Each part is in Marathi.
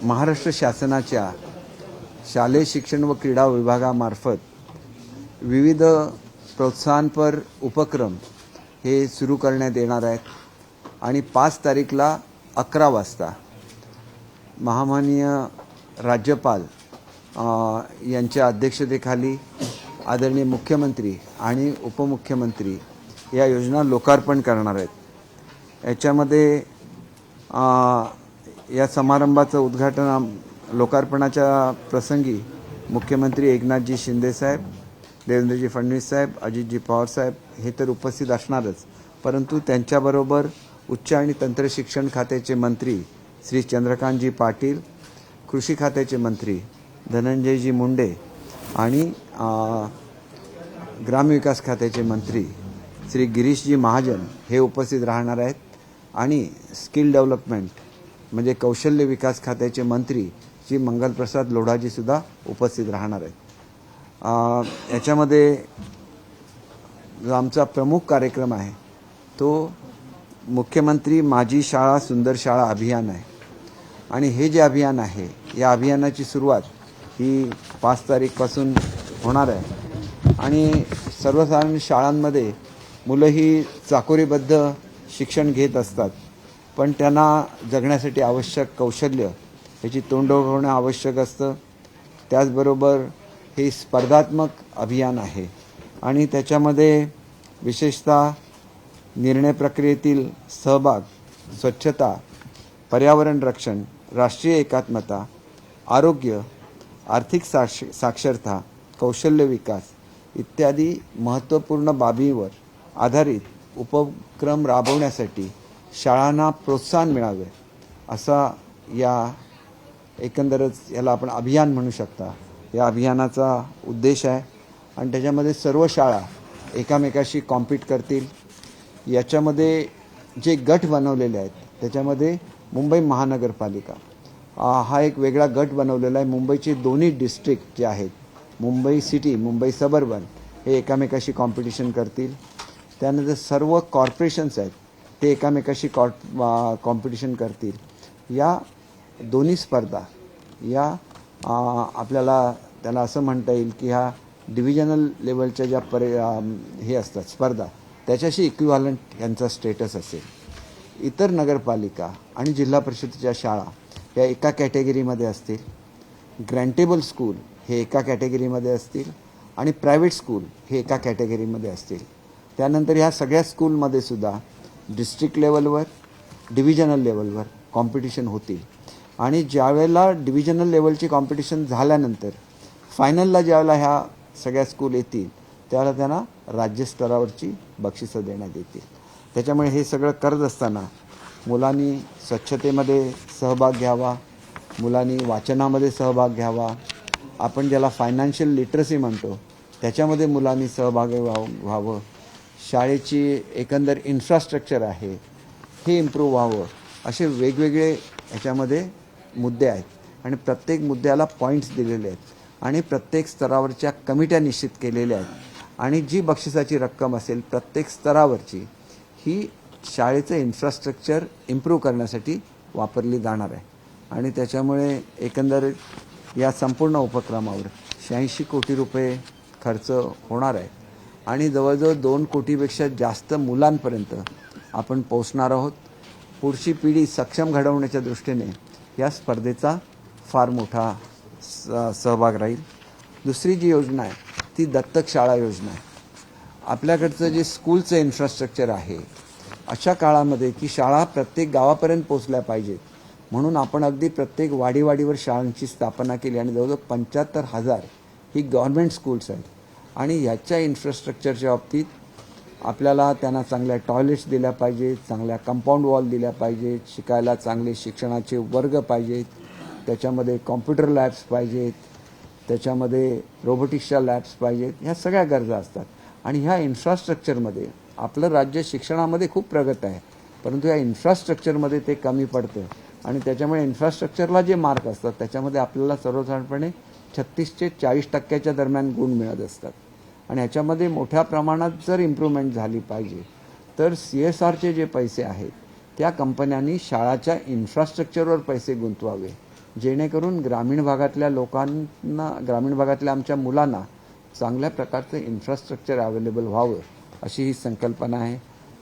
महाराष्ट्र शासनाच्या शालेय शिक्षण व क्रीडा विभागामार्फत विविध प्रोत्साहनपर उपक्रम हे सुरू करण्यात येणार आहेत आणि 5 तारीखला 11 वाजता महामाननीय राज्यपाल यांच्या अध्यक्षतेखाली आदरणीय मुख्यमंत्री आणि उपमुख्यमंत्री या योजना लोकार्पण करणार आहेत। याच्यामध्ये या समारंभाचं उद्घाटन लोकार्पणाच्या प्रसंगी मुख्यमंत्री एकनाथजी शिंदे साहेब, देवेंद्रजी फडणवीस साहेब, अजितजी पवार साहेब हे तर उपस्थित असणारच, परंतु त्यांच्याबरोबर उच्च आणि तंत्र शिक्षण खात्याचे मंत्री श्री चंद्रकांतजी पाटील, कृषी खात्याचे मंत्री धनंजयजी मुंडे आणि ग्रामविकास खात्याचे मंत्री श्री गिरीशजी महाजन हे उपस्थित राहणार आहेत आणि स्किल डेव्हलपमेंट म्हणजे कौशल्य विकास खात्याचे मंत्री श्री मंगलप्रसाद लोढाजी सुद्धा उपस्थित राहणार आहेत। याच्यामध्ये जो आमचा प्रमुख कार्यक्रम आहे तो मुख्यमंत्री माझी शाळा सुंदर शाळा अभियान आहे आणि हे जे अभियान आहे या अभियानाची सुरुवात ही 5 तारीखपासून होणार आहे आणि सर्वसाधारण शाळांमध्ये मुलं ही चाकोरीबद्ध शिक्षण घेत असतात, पण त्यांना जगण्यासाठी आवश्यक कौशल्य याची तोंड ओळखणं आवश्यक असतं। त्याचबरोबर हे स्पर्धात्मक अभियान आहे आणि त्याच्यामध्ये विशेषतः निर्णय प्रक्रियेतील सहभाग, स्वच्छता, पर्यावरण रक्षण, राष्ट्रीय एकात्मता, आरोग्य, आर्थिक साक्षरता, कौशल्य विकास इत्यादी महत्त्वपूर्ण बाबींवर आधारित उपक्रम राबवण्यासाठी शाळांना प्रोत्साहन मिळावे असा या एकंदरच याला आपण अभियान म्हणू शकता या अभियानाचा उद्देश आहे आणि त्याच्यामध्ये सर्व शाळा एकामेकाशी कॉम्पीट करतील। याच्यामध्ये जे गट बनवलेले आहेत त्याच्यामध्ये मुंबई महानगरपालिका हा एक वेगळा गट बनवलेला आहे। मुंबईचे दोन्ही डिस्ट्रिक्ट जे आहेत, मुंबई सिटी, मुंबई सबर्बन हे एकामेकाशी कॉम्पिटिशन करतील। त्यानंतर सर्व कॉर्पोरेशन्स आहेत ते एकामेकाशी कॉम्पिटिशन करतील। या दोन्ही स्पर्धा या आपल्याला त्याला असं म्हणता येईल की ह्या डिव्हिजनल लेवलच्या ज्या हे असतात स्पर्धा त्याच्याशी इक्विव्हॅलंट यांचा स्टेटस असेल। इतर नगरपालिका आणि जिल्हा परिषदेच्या शाळा या एका कॅटेगरीमध्ये असतील, ग्रँटेबल स्कूल हे एका कॅटेगरीमध्ये असतील आणि प्रायव्हेट स्कूल हे एका कॅटेगरीमध्ये असतील। त्यानंतर ह्या सगळ्या स्कूलमध्ये सुद्धा डिस्ट्रिक्ट लेवलवर, डिव्हिजनल लेवलवर कॉम्पिटिशन होतील आणि ज्यावेळेला डिव्हिजनल लेवलची कॉम्पिटिशन झाल्यानंतर फायनलला ज्यावेळेला ह्या सगळ्या स्कूल येतील त्यावेळेला त्यांना राज्यस्तरावरची बक्षिसं देण्यात येतील। त्याच्यामुळे हे सगळं करत असताना मुलांनी स्वच्छतेमध्ये सहभाग घ्यावा, मुलांनी वाचनामध्ये सहभाग घ्यावा, आपण ज्याला फायनान्शियल लिटरसी म्हणतो त्याच्यामध्ये मुलांनी सहभागी व्हावं, शाळेची एकंदर इन्फ्रास्ट्रक्चर आहे हे इम्प्रूव्ह व्हावं, असे वेगवेगळे याच्यामध्ये मुद्दे आहेत आणि प्रत्येक मुद्द्याला पॉईंट्स दिलेले आहेत आणि प्रत्येक स्तरावरच्या कमिट्या निश्चित केलेल्या आहेत आणि जी बक्षिसाची रक्कम असेल प्रत्येक स्तरावरची ही शाळेचं इन्फ्रास्ट्रक्चर इम्प्रूव्ह करण्यासाठी वापरली जाणार आहे आणि त्याच्यामुळे एकंदर या संपूर्ण उपक्रमावर 86 कोटी रुपये खर्च होणार आहे आणि जवळजवळ 2 कोटीपेक्षा जास्त मुलांपर्यंत आपण पोहोचणार आहोत। पुढची पिढी सक्षम घडवण्याच्या दृष्टीने या स्पर्धेचा फार मोठा सहभाग राहील। दुसरी जी योजना आहे ती दत्तक शाळा योजना आहे। आपल्याकडचं जे स्कूलचं इन्फ्रास्ट्रक्चर आहे अशा काळामध्ये की शाळा प्रत्येक गावापर्यंत पोहोचल्या पाहिजेत म्हणून आपण अगदी प्रत्येक वाडीवाडीवर शाळांची स्थापना केली आणि जवळजवळ 75,000 ही गव्हर्नमेंट स्कूल्स आहेत आणि ह्याच्या इन्फ्रास्ट्रक्चरच्या बाबतीत आपल्याला त्यांना चांगल्या टॉयलेट्स दिल्या पाहिजेत, चांगल्या कंपाऊंड वॉल दिल्या पाहिजेत, शिकायला चांगले शिक्षणाचे वर्ग पाहिजेत, त्याच्यामध्ये कॉम्प्युटर लॅब्स पाहिजेत, त्याच्यामध्ये रोबोटिक्सच्या लॅब्स पाहिजेत, ह्या सगळ्या गरजा असतात आणि ह्या इन्फ्रास्ट्रक्चरमध्ये आपलं राज्य शिक्षणामध्ये खूप प्रगत आहे परंतु या इन्फ्रास्ट्रक्चरमध्ये ते कमी पडतं आणि त्याच्यामुळे इन्फ्रास्ट्रक्चरला जे मार्क असतात त्याच्यामध्ये आपल्याला सर्वसाधारणपणे 36 ते 40% दरम्यान गुण मिळत असतात आणि ह्याच्यामध्ये मोठ्या प्रमाणात जर इम्प्रूव्हमेंट झाली पाहिजे तर CSRचे जे पैसे आहेत त्या कंपन्यांनी शाळाच्या इन्फ्रास्ट्रक्चरवर पैसे गुंतवावे जेणेकरून ग्रामीण भागातल्या लोकांना, ग्रामीण भागातल्या आमच्या मुलांना चांगल्या प्रकारचं इन्फ्रास्ट्रक्चर अवेलेबल व्हावं अशी ही संकल्पना आहे.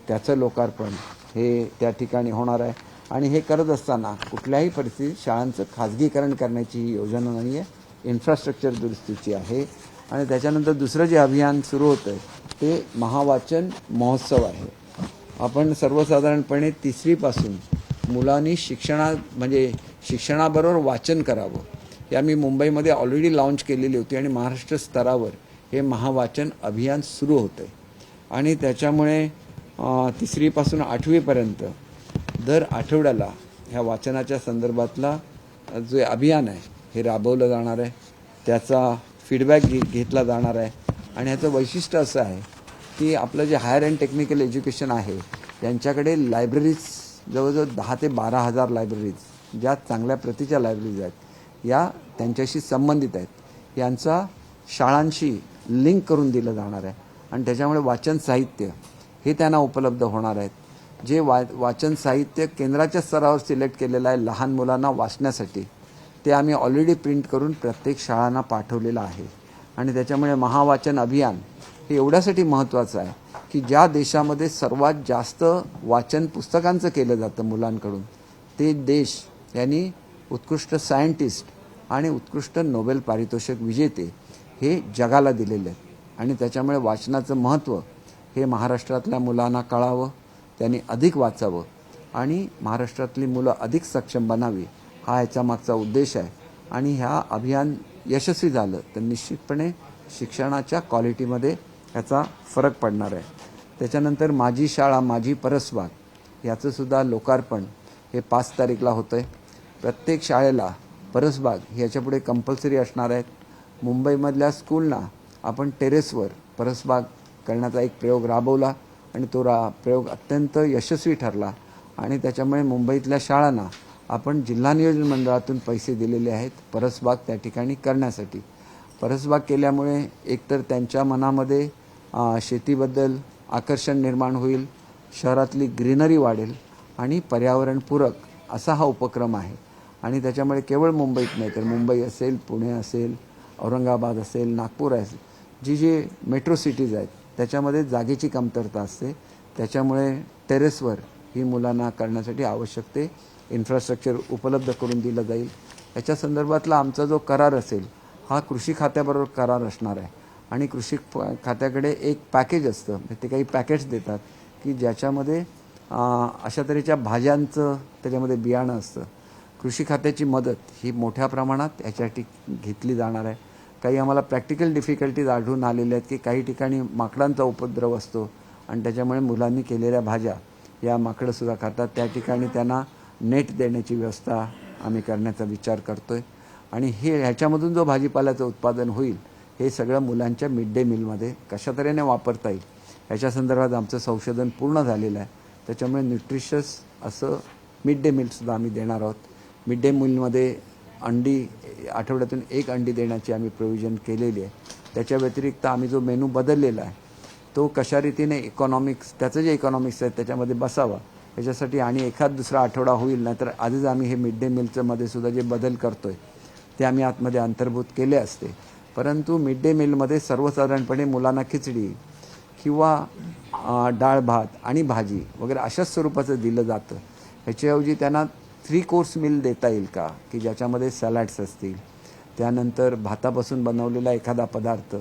त्याचं लोकार्पण हे त्या ठिकाणी होणार आहे. आणि हे करत असताना कुठल्याही परिस्थितीत शाळांचं खाजगीकरण करण्याची ही योजना नाही आहे, इन्फ्रास्ट्रक्चर दुरुस्तीची आहे. आणि त्याच्यानंतर दुसरं जे अभियान सुरू होतं आहे ते महावाचन महोत्सव आहे. आपण सर्वसाधारणपणे 3री पासून मुलांनी शिक्षणाबरोबर वाचन करावं, हे आम्ही मुंबईमध्ये ऑलरेडी लॉन्च केलेली होती आणि महाराष्ट्र स्तरावर हे महावाचन अभियान सुरू होतं आहे. आणि त्याच्यामुळे 3री पासून 8वीपर्यंत दर आठवड्याला ह्या वाचनाच्या संदर्भातला जे अभियान आहे हे राबवलं जाणार आहे. त्याचा फीडबॅक घेतला जाणार आहे. आणि ह्याचं वैशिष्ट्य असं आहे की आपलं जे हायर अँड टेक्निकल एज्युकेशन आहे त्यांच्याकडे लायब्ररीज जवळजवळ 10,000 ते 12,000 लायब्ररीज, ज्या चांगल्या प्रतीच्या लायब्ररीज आहेत, या त्यांच्याशी संबंधित आहेत. यांचा शाळांशी लिंक करून दिलं जाणार आहे. आणि त्याच्यामुळे वाचन साहित्य हे त्यांना उपलब्ध होणार आहेत. जे वाचन साहित्य केंद्राच्या स्तरावर सिलेक्ट केलेलं आहे लहान मुलांना वाचण्यासाठी, ते आम्ही ऑलरेडी प्रिंट करून प्रत्येक शाळांना पाठवलेलं आहे. आणि त्याच्यामुळे महावाचन अभियान हे एवढ्यासाठी महत्त्वाचं आहे की ज्या देशामध्ये सर्वात जास्त वाचन पुस्तकांचं केलं जातं मुलांकडून, ते देश यांनी उत्कृष्ट सायंटिस्ट आणि उत्कृष्ट नोबेल पारितोषिक विजेते हे जगाला दिलेले आहेत. आणि त्याच्यामुळे वाचनाचं महत्त्व हे महाराष्ट्रातल्या मुलांना कळावं, त्यांनी अधिक वाचावं आणि महाराष्ट्रातली मुलं अधिक सक्षम बनावी, हा याच्या मागचा उद्देश आहे. आणि ह्या अभियान यशस्वी झालं तर निश्चितपणे शिक्षणाच्या क्वालिटीमध्ये ह्याचा फरक पडणार आहे. त्याच्यानंतर माझी शाळा माझी परसबाग याचंसुद्धा लोकार्पण हे 5 तारीखला होतं आहे. प्रत्येक शाळेला परसबाग ह्याच्यापुढे कंपल्सरी असणार आहेत. मुंबईमधल्या स्कूलना आपण टेरेसवर परसबाग करण्याचा एक प्रयोग राबवला आणि तो प्रयोग अत्यंत यशस्वी ठरला. आणि त्याच्यामुळे मुंबईतल्या शाळांना आपण जिल्हा नियोजन मंडळातून पैसे दिलेले आहेत परसबाग त्या ठिकाणी करण्यासाठी. परसबाग केल्यामुळे एकतर त्यांच्या मनामध्ये शेतीबद्दल आकर्षण निर्माण होईल, शहरातली ग्रीनरी वाढेल आणि पर्यावरणपूरक असा हा उपक्रम आहे. आणि त्याच्यामुळे केवळ मुंबईत नाही तर मुंबई असेल, पुणे असेल, औरंगाबाद असेल, नागपूर असेल, जी मेट्रो सिटीज आहेत त्याच्यामध्ये जागेची कमतरता असते. त्याच्यामुळे टेरेसवर ही मुलांना करण्यासाठी आवश्यक ते इन्फ्रास्ट्रक्चर उपलब्ध करून दिलं जाईल. याच्या संदर्भातला आमचा जो करार असेल हा कृषी खात्याबरोबर करार असणार आहे. आणि कृषी खात्याकडे एक पॅकेज असतं, ते काही पॅकेट्स देतात की ज्याच्यामध्ये अशा तऱ्हेच्या भाज्यांचं त्याच्यामध्ये बियाणं असतं. कृषी खात्याची मदत ही मोठ्या प्रमाणात याच्यासाठी घेतली जाणार आहे. काही आम्हाला प्रॅक्टिकल डिफिकल्टीज आढळून आलेल्या आहेत की काही ठिकाणी माकडांचा उपद्रव असतो आणि त्याच्यामुळे मुलांनी केलेल्या भाज्या या माकडंसुद्धा खातात. त्या ठिकाणी त्यांना नेट देण्याची व्यवस्था आम्ही करण्याचा विचार करतो आहे. आणि ह्याच्यामधून जो भाजीपाल्याचं उत्पादन होईल हे सगळं मुलांच्या मिड डे मीलमध्ये कशा तऱ्हेने वापरता येईल ह्याच्या संदर्भात आमचं संशोधन पूर्ण झालेलं आहे. त्याच्यामुळे न्यूट्रिशियस असं मिड डे मीलसुद्धा आम्ही देणार आहोत. मिड डे मीलमध्ये अंडी आठवड्यातून 1 अंडी देण्याची आम्ही प्रोव्हिजन केलेली आहे. त्याच्या व्यतिरिक्त आम्ही जो मेनू बदललेला आहे तो कशा रीतीने इकॉनॉमिक्स, त्याचं जे इकॉनॉमिक्स आहे त्याच्यामध्ये बसावा याच्यासाठी आणि एखाद दुसरा आठवडा होईल, नाहीतर आधीच आम्ही हे मिड डे मीलचं मध्ये सुद्धा जे बदल करतो आहे ते आम्ही आतमध्ये अंतर्भूत केले असते. परंतु मिड डे मीलमध्ये सर्वसाधारणपणे मुलांना खिचडी किंवा डाळ भात आणि भाजी वगैरे अशाच स्वरूपाचं दिलं जातं. ह्याच्याऐवजी त्यांना 3 कोर्स मील देता येईल का की ज्याच्यामध्ये सॅलड्स असतील, त्यानंतर भातापासून बनवलेला एखादा पदार्थ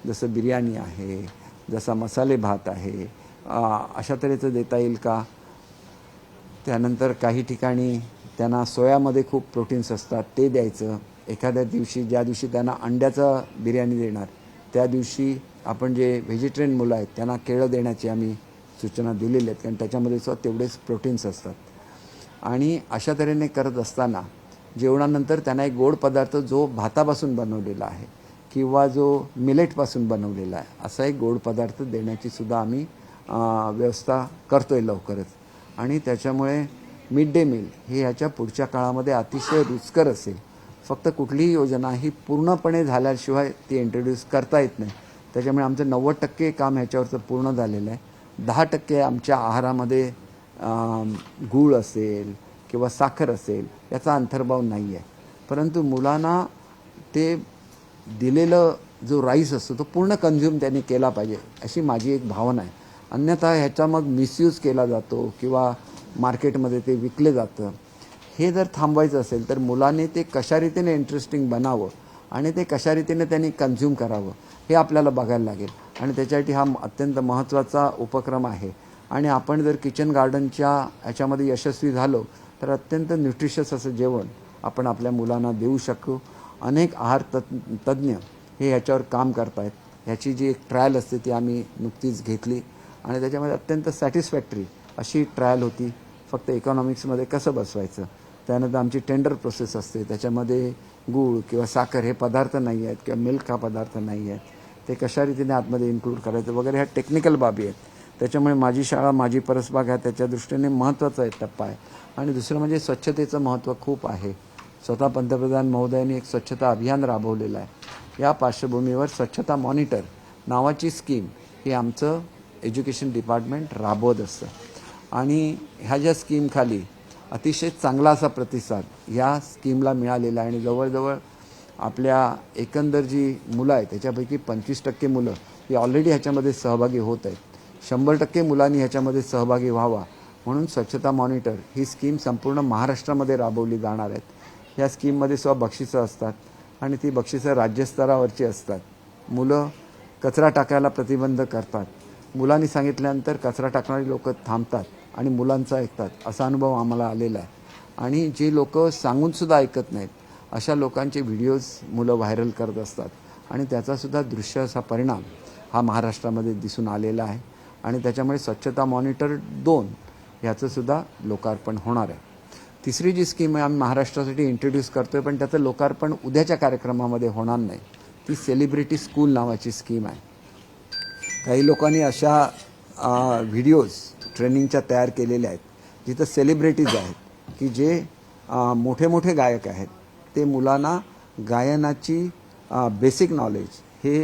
जसं बिर्याणी आहे, जसा मसाले भात आहे, अशा तऱ्हेचं देता येईल का. त्यानंतर काही ठिकाणी त्यांना सोयामध्ये खूप प्रोटीन्स असतात ते द्यायचं. एखाद्या दिवशी ज्या दिवशी त्यांना अंड्याचा बिर्याणी देणार त्या दिवशी आपण जे व्हेजिटेरियन मुलं आहेत त्यांना केळं देण्याची आम्ही सूचना दिलेल्या आहेत, कारण त्याच्यामध्ये सुद्धा तेवढेच प्रोटीन्स असतात. आणि अशा तऱ्हेने करत असताना जेवणानंतर त्यांना एक गोड पदार्थ जो भातापासून बनवलेला आहे किंवा जो मिलेटपासून बनवलेला आहे असा एक गोड पदार्थ देण्याची सुद्धा आम्ही व्यवस्था करतो आहे लवकरच. आणि त्याच्यामुळे मिड डे मील हे ह्याच्या पुढच्या काळामध्ये अतिशय रुचकर असेल. फक्त कुठलीही योजना ही पूर्णपणे झाल्याशिवाय ती इंट्रोड्यूस करता येत नाही. त्याच्यामुळे आमचं 90% काम ह्याच्यावरचं पूर्ण झालेलं आहे. 10% आमच्या आहारामध्ये गूळ असेल किंवा साखर असेल याचा अंतर्भाव नाही आहे. परंतु मुलांना ते दिलेलं जो राईस असतो तो पूर्ण कन्झ्युम त्यांनी केला पाहिजे अशी माझी एक भावना आहे. अन्यथा ह्याचा मग मिसयूज केला जातो किंवा मार्केटमध्ये ते विकले जातं. हे जर थांबवायचं असेल तर मुलांनी ते कशा रीतीने इंटरेस्टिंग बनावं आणि ते कशा रीतीने त्यांनी कन्झ्युम करावं हे आपल्याला बघायला लागेल. आणि त्याच्यासाठी हा अत्यंत महत्त्वाचा उपक्रम आहे. आणि आपण जर किचन गार्डनच्या ह्याच्यामध्ये यशस्वी झालो तर अत्यंत न्यूट्रिशियस असं जेवण आपण आपल्या मुलांना देऊ शकू. अनेक आहार तज्ज्ञ हे ह्याच्यावर काम करत आहेत. ह्याची जी एक ट्रायल असते ती आम्ही नुकतीच घेतली आणि त्याच्यामध्ये अत्यंत सॅटिस्फॅक्टरी अशी ट्रायल होती. फक्त इकॉनॉमिक्समध्ये कसं बसवायचं, त्यानंतर आमची टेंडर प्रोसेस असते, त्याच्यामध्ये गूळ किंवा साखर हे पदार्थ नाही आहेत किंवा मिल्क हा पदार्थ नाही आहेत, ते कशा रीतीने आतमध्ये इन्क्लूड करायचं वगैरे ह्या टेक्निकल बाबी आहेत. त्याच्यामुळे माझी शाळा माझी परसबाग हा त्याच्या दृष्टीने महत्त्वाचा एक टप्पा आहे. आणि दुसरं म्हणजे स्वच्छतेचं महत्त्व खूप आहे. स्वतः पंतप्रधान महोदयांनी एक स्वच्छता अभियान राबवलेलं आहे. या पार्श्वभूमीवर स्वच्छता मॉनिटर नावाची स्कीम ही आमचं एज्युकेशन डिपार्टमेंट राबवत असतं. आणि ह्या ज्या स्कीमखाली अतिशय चांगला असा प्रतिसाद या स्कीमला मिळालेला आहे. आणि जवळजवळ आपल्या एकंदर जी मुलं आहेत त्याच्यापैकी 25% मुलं ही ऑलरेडी ह्याच्यामध्ये सहभागी होत आहेत. 100% मुलांनी ह्याच्यामध्ये सहभागी व्हावा म्हणून स्वच्छता मॉनिटर ही स्कीम संपूर्ण महाराष्ट्रामध्ये राबवली जाणार आहेत. ह्या स्कीममध्ये सुद्धा बक्षिसं असतात आणि ती बक्षिसं राज्यस्तरावरची असतात. मुलं कचरा टाकायला प्रतिबंध करतात. मुलांनी सांगितल्यानंतर कचरा टाकणारी लोक थांबतात आणि मुलांचं ऐकतात असा अनुभव आम्हाला आलेला आहे. आणि जे लोक सांगूनसुद्धा ऐकत नाहीत अशा लोकांचे व्हिडिओज मुलं व्हायरल करत असतात आणि त्याचासुद्धा दृश्य असा परिणाम हा महाराष्ट्रामध्ये दिसून आलेला आहे. आणि त्याच्यामुळे स्वच्छता मॉनिटर 2 ह्याचंसुद्धा लोकार्पण होणार आहे. तिसरी जी स्कीम आहे आम्ही महाराष्ट्रासाठी इंट्रोड्यूस करतो आहे पण त्याचं लोकार्पण उद्याच्या कार्यक्रमामध्ये होणार नाही. ती सेलिब्रिटी स्कूल नावाची स्कीम आहे. काही लोकांनी अशा व्हिडिओज ट्रेनिंगच्या तयार केलेल्या आहेत जिथं सेलिब्रिटीज आहेत की जे मोठे मोठे गायक आहेत. ते मुलांना गायनाची बेसिक नॉलेज हे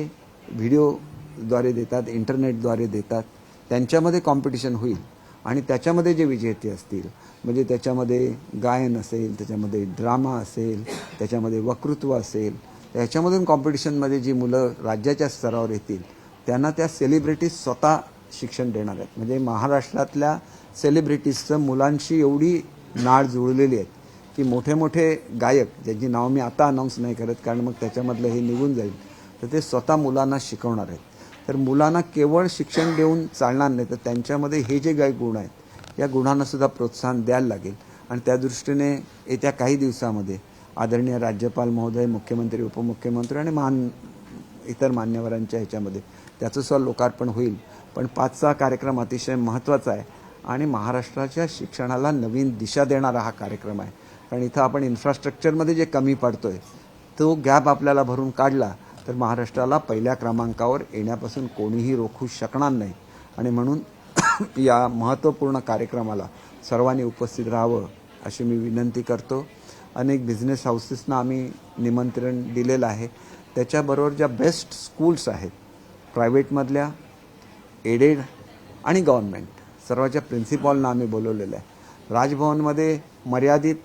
व्हिडिओद्वारे देतात, इंटरनेटद्वारे देतात. त्यांच्यामध्ये कॉम्पिटिशन होईल आणि त्याच्यामध्ये जे विजेते असतील म्हणजे त्याच्यामध्ये गायन असेल, त्याच्यामध्ये ड्रामा असेल, त्याच्यामध्ये वक्तृत्व असेल, त्याच्यामधून कॉम्पिटिशनमध्ये जी मुलं राज्याच्या स्तरावर येतील त्यांना त्या सेलिब्रिटीज स्वतः शिक्षण देणार आहेत. म्हणजे महाराष्ट्रातल्या सेलिब्रिटीजचं मुलांशी एवढी नाळ जुळलेली आहेत की मोठे मोठे गायक ज्यांची नावं मी आता अनाऊन्स नाही करत कारण मग त्याच्यामधलं हे निघून जाईल, तर ते स्वतः मुलांना शिकवणार आहेत. तर मुलांना केवळ शिक्षण देऊन चालणार नाही तर त्यांच्यामध्ये हे जे काही गुण आहेत या गुणांनासुद्धा प्रोत्साहन द्यायला लागेल. आणि त्या दृष्टीने येत्या काही दिवसामध्ये आदरणीय राज्यपाल महोदय, मुख्यमंत्री, उपमुख्यमंत्री आणि इतर मान्यवरांच्या ह्याच्यामध्ये त्याचंसुद्धा लोकार्पण होईल. पण 5चा कार्यक्रम अतिशय महत्त्वाचा आहे आणि महाराष्ट्राच्या शिक्षणाला नवीन दिशा देणारा हा कार्यक्रम आहे. कारण इथं आपण इन्फ्रास्ट्रक्चरमध्ये जे कमी पडतोय तो गॅप आपल्याला भरून काढला तर महाराष्ट्राला पहिल्या क्रमांकावर येण्यापासून कोणीही रोखू शकणार नाही. आणि म्हणून या महत्त्वपूर्ण कार्यक्रमाला सर्वांनी उपस्थित राहावं अशी मी विनंती करतो. अनेक बिझनेस हाऊसेसना आम्ही निमंत्रण दिलेलं आहे. त्याच्याबरोबर ज्या बेस्ट स्कूल्स आहेत प्रायव्हेटमधल्या, एडेड आणि गव्हर्नमेंट सर्वांच्या प्रिन्सिपॉलना आम्ही बोलवलेलं आहे. राजभवनमध्ये मर्यादित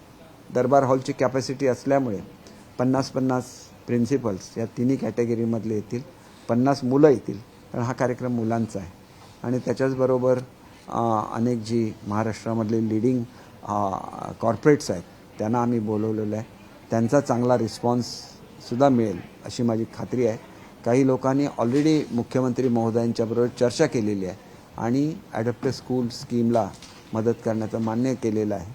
दरबार हॉलची कॅपॅसिटी असल्यामुळे 50-50 प्रिन्सिपल्स या तिन्ही कॅटेगरीमधले येतील, 50 मुलं येतील कारण हा कार्यक्रम मुलांचा आहे. आणि त्याच्याचबरोबर अनेक जी महाराष्ट्रामधले लिडिंग कॉर्पोरेट्स आहेत त्यांना आम्ही बोलवलेलं आहे. त्यांचा चांगला रिस्पॉन्ससुद्धा मिळेल अशी माझी खात्री आहे. काही लोकांनी ऑलरेडी मुख्यमंत्री महोदयांच्याबरोबर चर्चा केलेली आहे आणि ॲडॉप्टेड स्कूल स्कीमला मदत करण्याचं मान्य केलेलं आहे.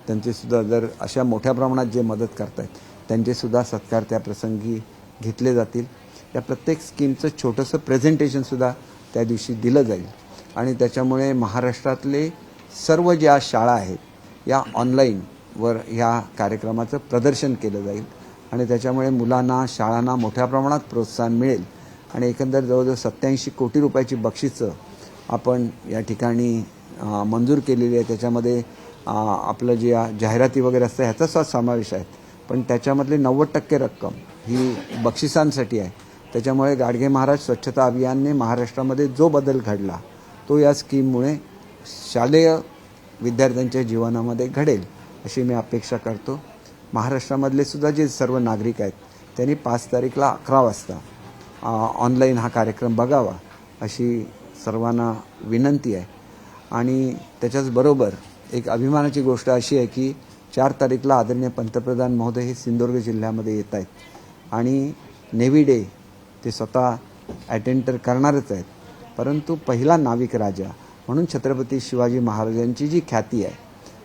त्यांचेसुद्धा जर अशा मोठ्या प्रमाणात जे मदत करत आहेत त्यांचेसुद्धा सत्कार त्या प्रसंगी घेतले जातील. या प्रत्येक स्कीमचं छोटंसं प्रेझेंटेशनसुद्धा त्या दिवशी दिलं जाईल. आणि त्याच्यामुळे महाराष्ट्रातले सर्व ज्या शाळा आहेत या ऑनलाईनवर ह्या कार्यक्रमाचं प्रदर्शन केलं जाईल. आणि त्याच्यामुळे मुलांना, शाळांना मोठ्या प्रमाणात प्रोत्साहन मिळेल. आणि एकंदर जवळजवळ 87 कोटी रुपयाची बक्षिसं आपण या ठिकाणी मंजूर केलेली आहे. त्याच्यामध्ये आपलं जे जाहिराती वगैरे असतं ह्याचाच समावेश आहे. पण त्याच्यामधले 90% रक्कम ही बक्षिसांसाठी आहे. त्याच्यामुळे गाडगे महाराज स्वच्छता अभियानने महाराष्ट्रामध्ये जो बदल घडला तो या स्कीममुळे शालेय विद्यार्थ्यांच्या जीवनामध्ये घडेल अशी मी अपेक्षा करतो. महाराष्ट्रामधले सुद्धा जे सर्व नागरिक आहेत त्यांनी 5 तारीखला 11 वाजता ऑनलाईन हा कार्यक्रम बघावा अशी सर्वांना विनंती आहे. आणि त्याच्याचबरोबर एक अभिमानाची गोष्ट अशी आहे की 4 तारीखला आदरणीय पंतप्रधान महोदय हे सिंधुदुर्ग जिल्ह्यामध्ये येत आहेत आणि नेव्ही डे ते स्वतः अटेंड तर करणारच आहेत, परंतु पहिला नाविक राजा म्हणून छत्रपती शिवाजी महाराजांची जी ख्याती आहे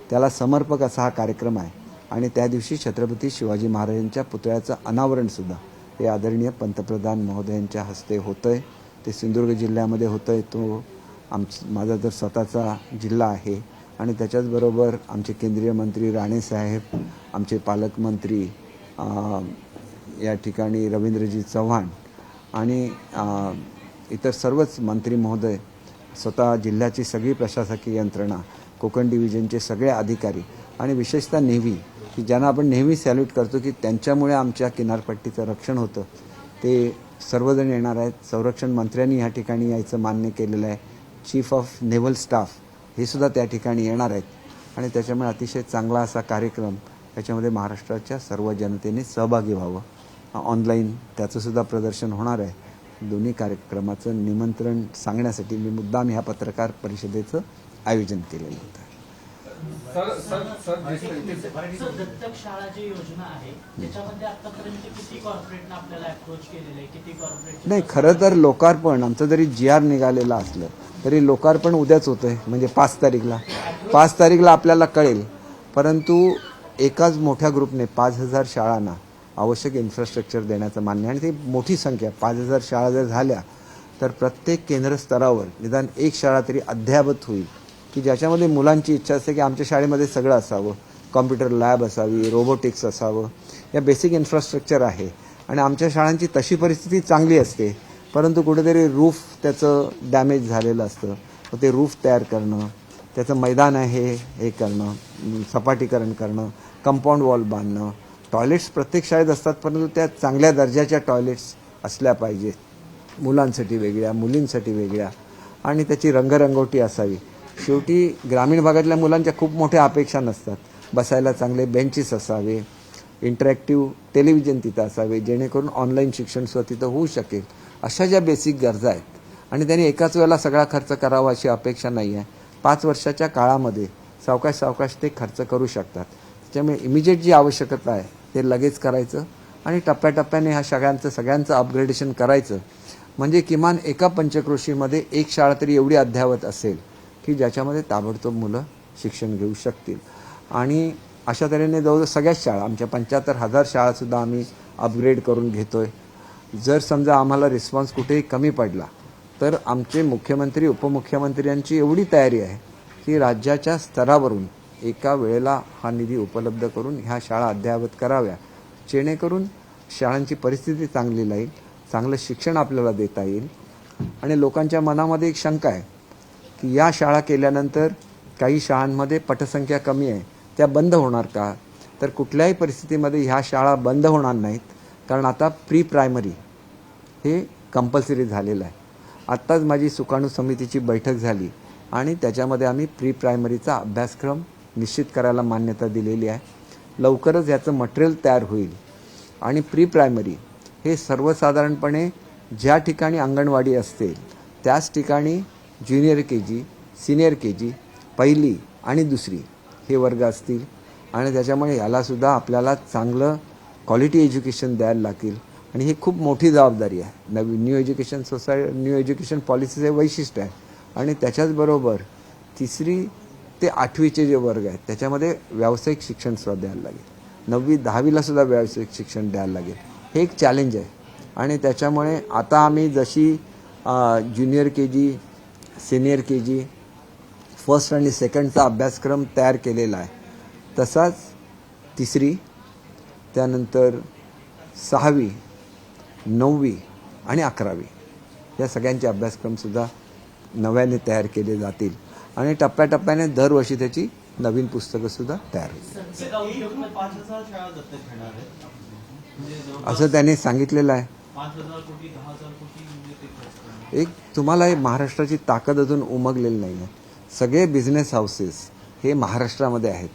त्याला समर्पक असा हा कार्यक्रम आहे. आणि त्या दिवशी छत्रपती शिवाजी महाराजांच्या पुतळ्याचं अनावरणसुद्धा हे आदरणीय पंतप्रधान महोदयांच्या हस्ते होतं आहे. ते सिंधुदुर्ग जिल्ह्यामध्ये होतं आहे. तो माझा तर स्वतःचा जिल्हा आहे. आणि त्याच्याचबरोबर आमचे केंद्रीय मंत्री राणेसाहेब, आमचे पालकमंत्री या ठिकाणी रवींद्रजी चव्हाण आणि इतर सर्वच मंत्री महोदय, स्वतः जिल्ह्याची सगळी प्रशासकीय यंत्रणा, कोकण डिव्हिजनचे सगळे अधिकारी आणि विशेषतः नेव्ही, की ज्यांना आपण नेहमी सॅल्यूट करतो की त्यांच्यामुळे आमच्या किनारपट्टीचं रक्षण होतं, ते सर्वजण येणार आहेत. संरक्षण मंत्र्यांनी या ठिकाणी यायचं मान्य केलेलं आहे. चीफ ऑफ नेव्हल स्टाफ हे सुद्धा त्या ठिकाणी येणार आहेत आणि त्याच्यामुळे अतिशय चांगला असा कार्यक्रम याच्यामध्ये महाराष्ट्राच्या सर्व जनतेने सहभागी व्हावं. ऑनलाईन त्याचंसुद्धा प्रदर्शन होणार आहे. दोन्ही कार्यक्रमाचं निमंत्रण सांगण्यासाठी मी मुद्दाम ह्या पत्रकार परिषदेचं आयोजन केलेलं होतं. दत्तक शाळा जी योजना आहे त्याच्यामध्ये आतापर्यंत किती कॉर्पोरेटने आपल्याला अप्रोच केलेलं आहे, किती कॉर्पोरेट? नाही, खरं तर लोकार्पण आमचं जरी GR निघालेलं असलं तरी लोकार्पण उद्याच होतंय, म्हणजे 5 तारीखला आपल्याला कळेल. परंतु एकाच मोठ्या ग्रुपने 5000 शाळांना आवश्यक इन्फ्रास्ट्रक्चर देण्याचं मान्य, आणि ती मोठी संख्या 5000 शाळा जर झाल्या तर प्रत्येक केंद्र स्तरावर निदान एक शाळा तरी अद्ययावत होईल की ज्याच्यामध्ये मुलांची इच्छा असते की आमच्या शाळेमध्ये सगळं असावं. कॉम्प्युटर लॅब असावी, रोबोटिक्स असावं, या बेसिक इन्फ्रास्ट्रक्चर आहे. आणि आमच्या शाळांची तशी परिस्थिती चांगली असते, परंतु कुठेतरी रूफ त्याचं डॅमेज झालेलं असतं. तर ते रूफ तयार करणं, त्याचं मैदान आहे हे करणं, सपाटीकरण करणं, कंपाऊंड वॉल बांधणं, टॉयलेट्स प्रत्येक शाळेत असतात परंतु त्या चांगल्या दर्जाच्या टॉयलेट्स असल्या पाहिजेत, मुलांसाठी वेगळ्या, मुलींसाठी वेगळ्या, आणि त्याची रंगरंगोटी असावी. शेवटी ग्रामीण भागातल्या मुलांच्या खूप मोठ्या अपेक्षा नसतात. बसायला चांगले बेंचेस असावे, इंटरॅक्टिव्ह टेलिव्हिजन तिथं असावे जेणेकरून ऑनलाईन शिक्षणसुद्धा तिथं होऊ शकेल. अशा ज्या बेसिक गरजा आहेत आणि त्यांनी एकाच वेळेला सगळा खर्च करावा अशी अपेक्षा नाही आहे. 5 वर्षाच्या काळामध्ये सावकाश ते खर्च करू शकतात. त्याच्यामुळे इमिजिएट जी आवश्यकता आहे ते लगेच करायचं आणि टप्प्याटप्प्याने ह्या सगळ्यांचं अपग्रेडेशन करायचं, म्हणजे किमान एका पंचक्रोशीमध्ये एक शाळा तरी एवढी अद्ययावत असेल की ज्याच्यामध्ये ताबडतोब मुलं शिक्षण घेऊ शकतील. आणि अशा तऱ्हेने जवळजवळ सगळ्याच शाळा, आमच्या 75,000 शाळासुद्धा आम्ही अपग्रेड करून घेतोय. जर समजा आम्हाला रिस्पॉन्स कुठेही कमी पडला तर आमचे मुख्यमंत्री, उपमुख्यमंत्री यांची एवढी तयारी आहे की राज्याच्या स्तरावरून एका वेळेला हा निधी उपलब्ध करून ह्या शाळा अद्ययावत कराव्या, जेणेकरून शाळांची परिस्थिती चांगली राहील, चांगलं शिक्षण आपल्याला देता येईल. आणि लोकांच्या मनामध्ये एक शंका आहे की या शाळा केल्यानंतर काही शाळांमध्ये पटसंख्या कमी आहे, त्या बंद होणार का? तर कुठल्याही परिस्थितीमध्ये ह्या शाळा बंद होणार नाहीत, कारण आता प्री प्रायमरी हे कंपल्सरी झालेलं आहे. आत्ताच माझी सुकाणू समितीची बैठक झाली आणि त्याच्यामध्ये आम्ही प्री प्रायमरीचा अभ्यासक्रम निश्चित करायला मान्यता दिलेली आहे. लवकरच याचं मटेरियल तयार होईल आणि प्री प्रायमरी हे सर्वसाधारणपणे ज्या ठिकाणी अंगणवाडी असते त्याच ठिकाणी ज्युनियर KG, सिनियर KG, पहिली आणि दुसरी हे वर्ग असतील. आणि त्याच्यामुळे यालासुद्धा आपल्याला चांगलं क्वालिटी एज्युकेशन द्यायला लागेल आणि ही खूप मोठी जबाबदारी आहे. न्यू एज्युकेशन पॉलिसीचं हे वैशिष्ट्य आहे. आणि त्याच्याचबरोबर 3री ते 8वीचे जे वर्ग आहेत त्याच्यामध्ये व्यावसायिक शिक्षणसुद्धा द्यायला लागेल. 9वी 10वीला सुद्धा व्यावसायिक शिक्षण द्यायला लागेल. हे एक चॅलेंज आहे. आणि त्याच्यामुळे आता आम्ही जशी junior KG, senior KG, first आणि सेकंडचा अभ्यासक्रम तयार केलेला आहे, तसाच 3री, त्यानंतर 6वी, 9वी आणि 11वी या सगळ्यांचे अभ्यासक्रमसुद्धा नव्याने तयार केले जातील आणि टप्प्याटप्प्याने दरवर्षी त्याची नवीन पुस्तकंसुद्धा तयार होतील असं त्यांनी सांगितलेलं आहे. एक तुम्हाला महाराष्ट्राची ताकद अजून उमगलेली नाही आहे. सगळे बिझनेस हाऊसेस हे महाराष्ट्रामध्ये आहेत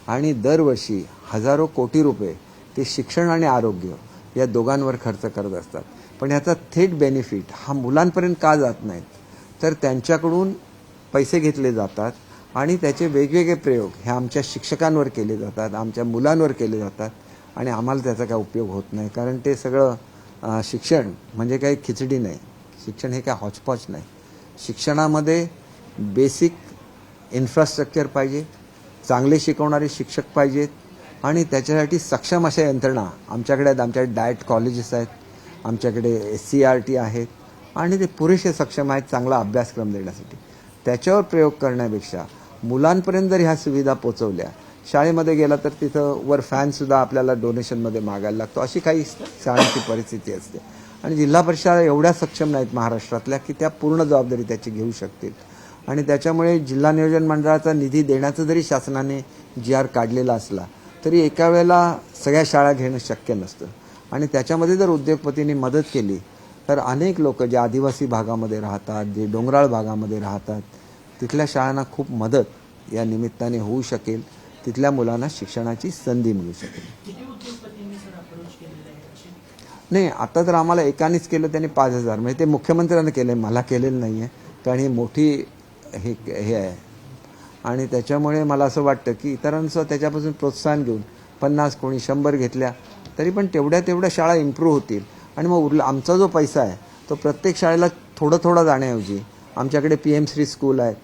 आणि दरवर्षी हजारो कोटी रुपये ते शिक्षण आणि आरोग्य या दोघांवर खर्च करत असतात. पण याचा थेट बेनिफिट हा मुलांपर्यंत का जात नाहीत, तर त्यांच्याकडून पैसे घेतले जातात आणि त्याचे वेगवेगळे प्रयोग हे आमच्या शिक्षकांवर केले जातात, आमच्या मुलांवर केले जातात आणि आम्हाला त्याचा काय उपयोग होत नाही. कारण ते सगळं शिक्षण म्हणजे काही खिचडी नाही, शिक्षण हे काय हॉचपॉच नाही. शिक्षणामध्ये बेसिक इन्फ्रास्ट्रक्चर पाहिजे, चांगले शिकवणारे शिक्षक पाहिजेत आणि त्याच्यासाठी सक्षम अशा यंत्रणा आमच्याकडे आहेत. आमच्याकडे डाएट कॉलेजेस आहेत, आमच्याकडे SCRT आहेत आणि ते पुरेसे सक्षम आहेत चांगला अभ्यासक्रम देण्यासाठी. त्याच्यावर प्रयोग करण्यापेक्षा मुलांपर्यंत जर ह्या सुविधा पोचवल्या, शाळेमध्ये गेला तर तिथं वर फॅनसुद्धा आपल्याला डोनेशनमध्ये मागायला लागतो, अशी काही शाळांची परिस्थिती असते. आणि जिल्हा परिषदा एवढ्या सक्षम नाहीत महाराष्ट्रातल्या की त्या पूर्ण जबाबदारी त्याची घेऊ शकतील. आणि त्याच्यामुळे जिल्हा नियोजन मंडळाचा निधी देण्याचं जरी शासनाने GR काढलेला असला तरी एका वेळेला सगळ्या शाळा घेणं शक्य नसतं. आणि त्याच्यामध्ये जर उद्योगपतींनी मदत केली तर अनेक लोक जे आदिवासी भागामध्ये राहतात, जे डोंगराळ भागामध्ये राहतात, तिथल्या शाळांना खूप मदत या निमित्ताने होऊ शकेल. तिथल्या मुलांना शिक्षणाची संधी मिळू शकेल. किती उद्योगपतींनी सर अप्रोच केलेलं आहे याची? नाही, आता तर आम्हाला एकानेच केलं, त्यांनी 5,000 म्हणजे ते मुख्यमंत्र्यांनी केलं, मला केलेलं नाही आहे. कारण ही मोठी हे आहे आणि त्याच्यामुळे मला असं वाटतं की इतरांचं त्याच्यापासून प्रोत्साहन घेऊन 50 कोणी 100 घेतल्या तरी पण तेवढ्या शाळा इम्प्रूव्ह होतील. आणि मग उरला आमचा जो पैसा आहे तो प्रत्येक शाळेला थोडं जाण्याऐवजी आमच्याकडे PM श्री स्कूल आहे,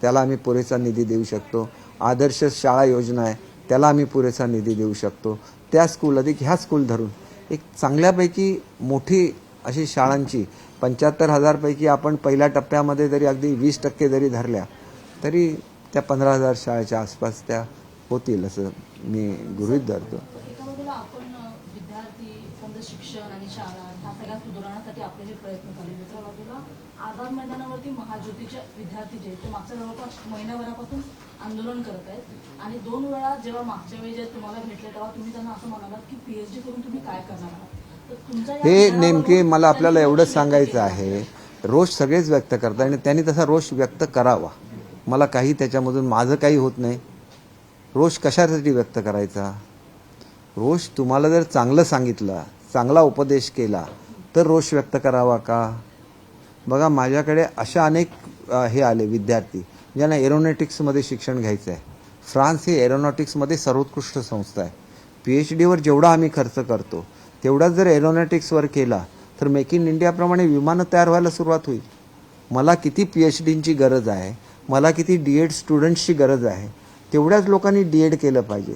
त्याला आम्ही पुरेसा निधी देऊ शकतो. आदर्श शाळा योजना आहे, त्याला आम्ही पुरेसा निधी देऊ शकतो. त्या स्कूल अधिक ह्या स्कूल धरून एक चांगल्यापैकी मोठी अशी शाळांची 75,000 पैकी आपण पहिल्या टप्प्यामध्ये जरी अगदी 20% जरी धरल्या तरी त्या 15,000 शाळेच्या आसपास त्या होतील असं मी गृहीत धरतो. एका बाजूला आपण विद्यार्थी, समजा शिक्षण आणि शाळा ह्या सगळ्या सुधारण्यासाठी आपले जे प्रयत्न केले, दुसऱ्या बाजूला आझाद मैदानावरती महाज्योतीचे विद्यार्थी जे ते मागच्या जवळपास महिन्याभरापासून आंदोलन करत आहेत आणि 2 वेळा जेव्हा मागच्या वेळी जे तुम्हाला भेटले तेव्हा तुम्ही त्यांना असं म्हणालात की PhD करून तुम्ही काय करणार आहात. तर तुमच्या या हे विचारावर नेमके मला आपल्याला त्यांनी एवढं व्यक्त सांगायचं केलं आहे, रोष सगळेच व्यक्त करतात आणि त्यांनी तसा रोष व्यक्त करावा. मला काही त्याच्यामधून माझं काही होत नाही. रोष कशासाठी व्यक्त करायचा? रोष तुम्हाला जर चांगलं सांगितलं, चांगला उपदेश केला तर रोष व्यक्त करावा का? बघा, माझ्याकडे अशा अनेक हे आले विद्यार्थी ज्यांना एरोनॉटिक्समध्ये शिक्षण घ्यायचं आहे. फ्रान्स ही एरोनॉटिक्समध्ये सर्वोत्कृष्ट संस्था आहे. PhDवर जेवढा आम्ही खर्च करतो तेवढाच जर एरोनॉटिक्सवर केला तर मेक इन इंडियाप्रमाणे विमानं तयार व्हायला सुरुवात होईल. मला किती PhDंची गरज आहे, मला किती D.Ed स्टुडंट्सची गरज आहे, तेवढ्याच लोकांनी D.Ed केलं पाहिजे.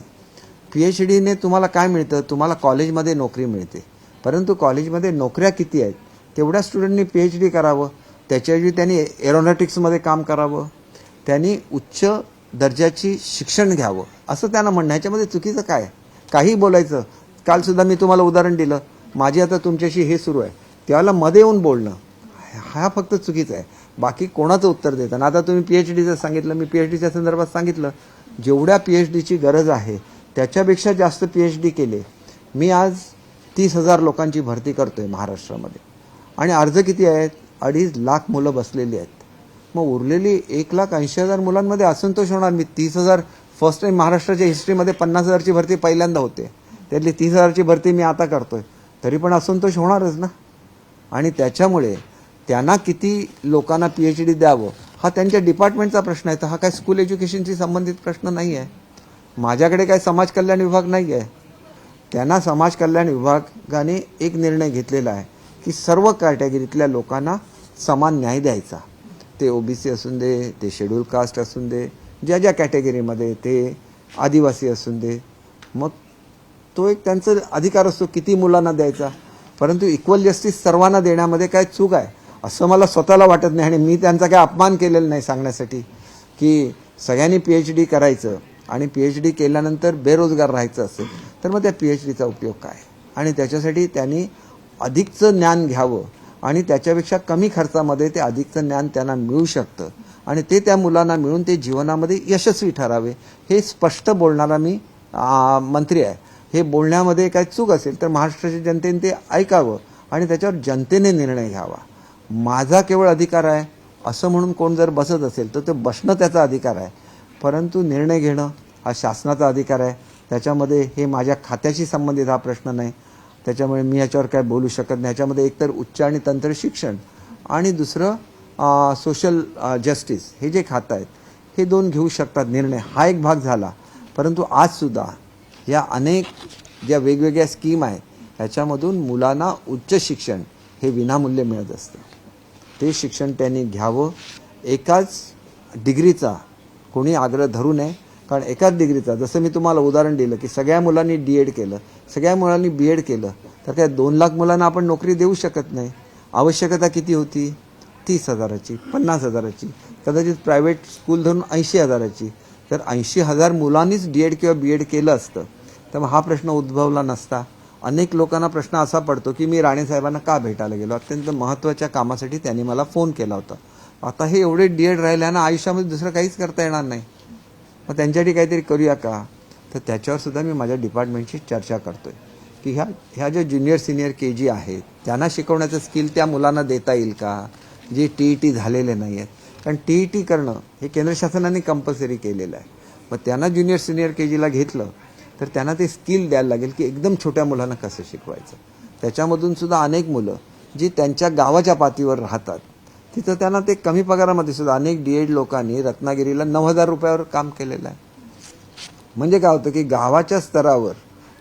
PhDने तुम्हाला काय मिळतं? तुम्हाला कॉलेजमध्ये नोकरी मिळते, परंतु कॉलेजमध्ये नोकऱ्या किती आहेत? तेवढ्या स्टुडंटनी PhD करावं, त्याच्याऐवजी त्यांनी एरोनॉटिक्समध्ये काम करावं, त्यांनी उच्च दर्जाची शिक्षण घ्यावं असं त्यांना म्हणणं. ह्याच्यामध्ये चुकीचं काय? काही बोलायचं. कालसुद्धा मी तुम्हाला उदाहरण दिलं, माझी आता तुमच्याशी हे सुरू आहे, त्याला मध्ये येऊन बोलणं हा फक्त चुकीचं आहे. बाकी कोणाचं उत्तर देताना आता तुम्ही PhDचं सांगितलं, मी PhDच्या संदर्भात सांगितलं. जेवढ्या PhDची गरज आहे त्याच्यापेक्षा जास्त PhD केले. मी आज 30,000 लोकांची भरती करतोय महाराष्ट्रामध्ये आणि अर्ज किती आहेत? 2.5 लाख मुलं बसलेली आहेत. मग उरलेली 1,80,000 मुलांमध्ये असंतोष होणार. मी 30,000 फर्स्ट टाइम महाराष्ट्राच्या हिस्ट्रीमध्ये 50,000ची भरती पहिल्यांदा होते, त्यातली 30,000ची भरती मी आता करतोय, तरी पण असंतोष होणारच ना. आणि त्याच्यामुळे त्यांना किती लोकांना PhD द्यावं हा त्यांच्या डिपार्टमेंटचा प्रश्न आहे. तर हा काय स्कूल एज्युकेशनशी संबंधित प्रश्न नाही आहे. माझ्याकडे काय समाज कल्याण विभाग नाही आहे. त्यांना समाज कल्याण विभागाने एक निर्णय घेतलेला आहे की सर्व कॅटेगरीतल्या लोकांना समान न्याय द्यायचा. ते OBC असून दे, ते शेड्यूल कास्ट असून दे, ज्या कॅटेगरीमध्ये, ते आदिवासी असून दे. मग तो एक त्यांचा अधिकार असतो किती मुलांना द्यायचा. परंतु इक्वल जस्टिस सर्वांना देण्यामध्ये काय चूक आहे असं मला स्वतःला वाटत नाही. आणि मी त्यांचा काय अपमान केलेला नाही सांगण्यासाठी की सगळ्यांनी PhD करायचं आणि PhD केल्यानंतर बेरोजगार राहायचं असेल तर मग त्या PhDचा उपयोग काय? आणि त्याच्यासाठी त्यांनी अधिकचं ज्ञान घ्यावं आणि त्याच्यापेक्षा कमी खर्चामध्ये ते अधिकचं ज्ञान त्यांना मिळू शकतं आणि ते त्या मुलांना मिळून ते जीवनामध्ये यशस्वी ठरावे. हे स्पष्ट बोलणारा मी मंत्री आहे. हे बोलण्यामध्ये काय चूक असेल तर महाराष्ट्राच्या जनतेने ते ऐकावं आणि त्याच्यावर जनतेने निर्णय घ्यावा. माझा केवळ अधिकार आहे असं म्हणून कोण जर बसत असेल तर ते बसणं त्याचा अधिकार आहे, परंतु निर्णय घेणं हा शासनाचा अधिकार आहे. त्याच्यामध्ये हे माझ्या खात्याशी संबंधित हा प्रश्न नाही. त्याच्यामुळे मी याच्यावर काय बोलू शकत नाही. याच्यामध्ये एकतर उच्च आणि तंत्र शिक्षण आणि दुसरं सोशल जस्टिस हे जे खातं आहेत हे दोन घेऊ शकतात निर्णय. हा एक भाग झाला. परंतु आजसुद्धा या अनेक ज्या वेगवेगळ्या स्कीम आहेत ह्याच्यामधून मुलांना उच्च शिक्षण हे विनामूल्य मिळत असतं. ते शिक्षण त्यांनी घ्यावं. एकाच डिग्रीचा कोणी आग्रह धरू नये. कारण एकाच डिग्रीचा, जसं मी तुम्हाला उदाहरण दिलं की सगळ्या मुलांनी D.Ed केलं, सगळ्या मुलांनी B.Ed केलं, तर काय 2 लाख मुलांना आपण नोकरी देऊ शकत नाही. आवश्यकता किती होती? 30,000ची, 50,000ची, कदाचित प्रायव्हेट स्कूल धरून 80,000ची. तर 80,000 मुलांनीच D.Ed किंवा B.Ed केलं असतं तर मग हा प्रश्न उद्भवला नसता. अनेक लोकांना प्रश्न असा पडतो की मी राणेसाहेबांना का भेटायला गेलो? अत्यंत महत्त्वाच्या कामासाठी त्यांनी मला फोन केला होता. आता हे एवढे D.Ed राहिल्यानं आयुष्यामध्ये दुसरं काहीच करता येणार नाही. मग त्यांच्यासाठी काहीतरी करूया का? तर त्याच्यावर सुद्धा मी माझ्या डिपार्टमेंटशी चर्चा करतोय की ह्या ज्या ज्युनियर सिनियर KG आहेत त्यांना शिकवण्याचं स्किल त्या मुलांना देता येईल का जे TET झालेले नाही आहेत. कारण TET करणं हे केंद्र शासनाने कंपल्सरी केलेलं आहे. मग त्यांना ज्युनियर सिनियर KGला घेतलं तर त्यांना ते स्किल द्यायला लागेल की एकदम छोट्या मुलांना कसं शिकवायचं. त्याच्यामधून सुद्धा अनेक मुलं जी त्यांच्या गावाच्या पातळीवर राहतात तिथं त्यांना ते कमी पगारामध्ये सुद्धा अनेक D.Ed लोकांनी रत्नागिरीला 9,000 रुपयावर काम केलेलं आहे. म्हणजे काय होतं की गावाच्या स्तरावर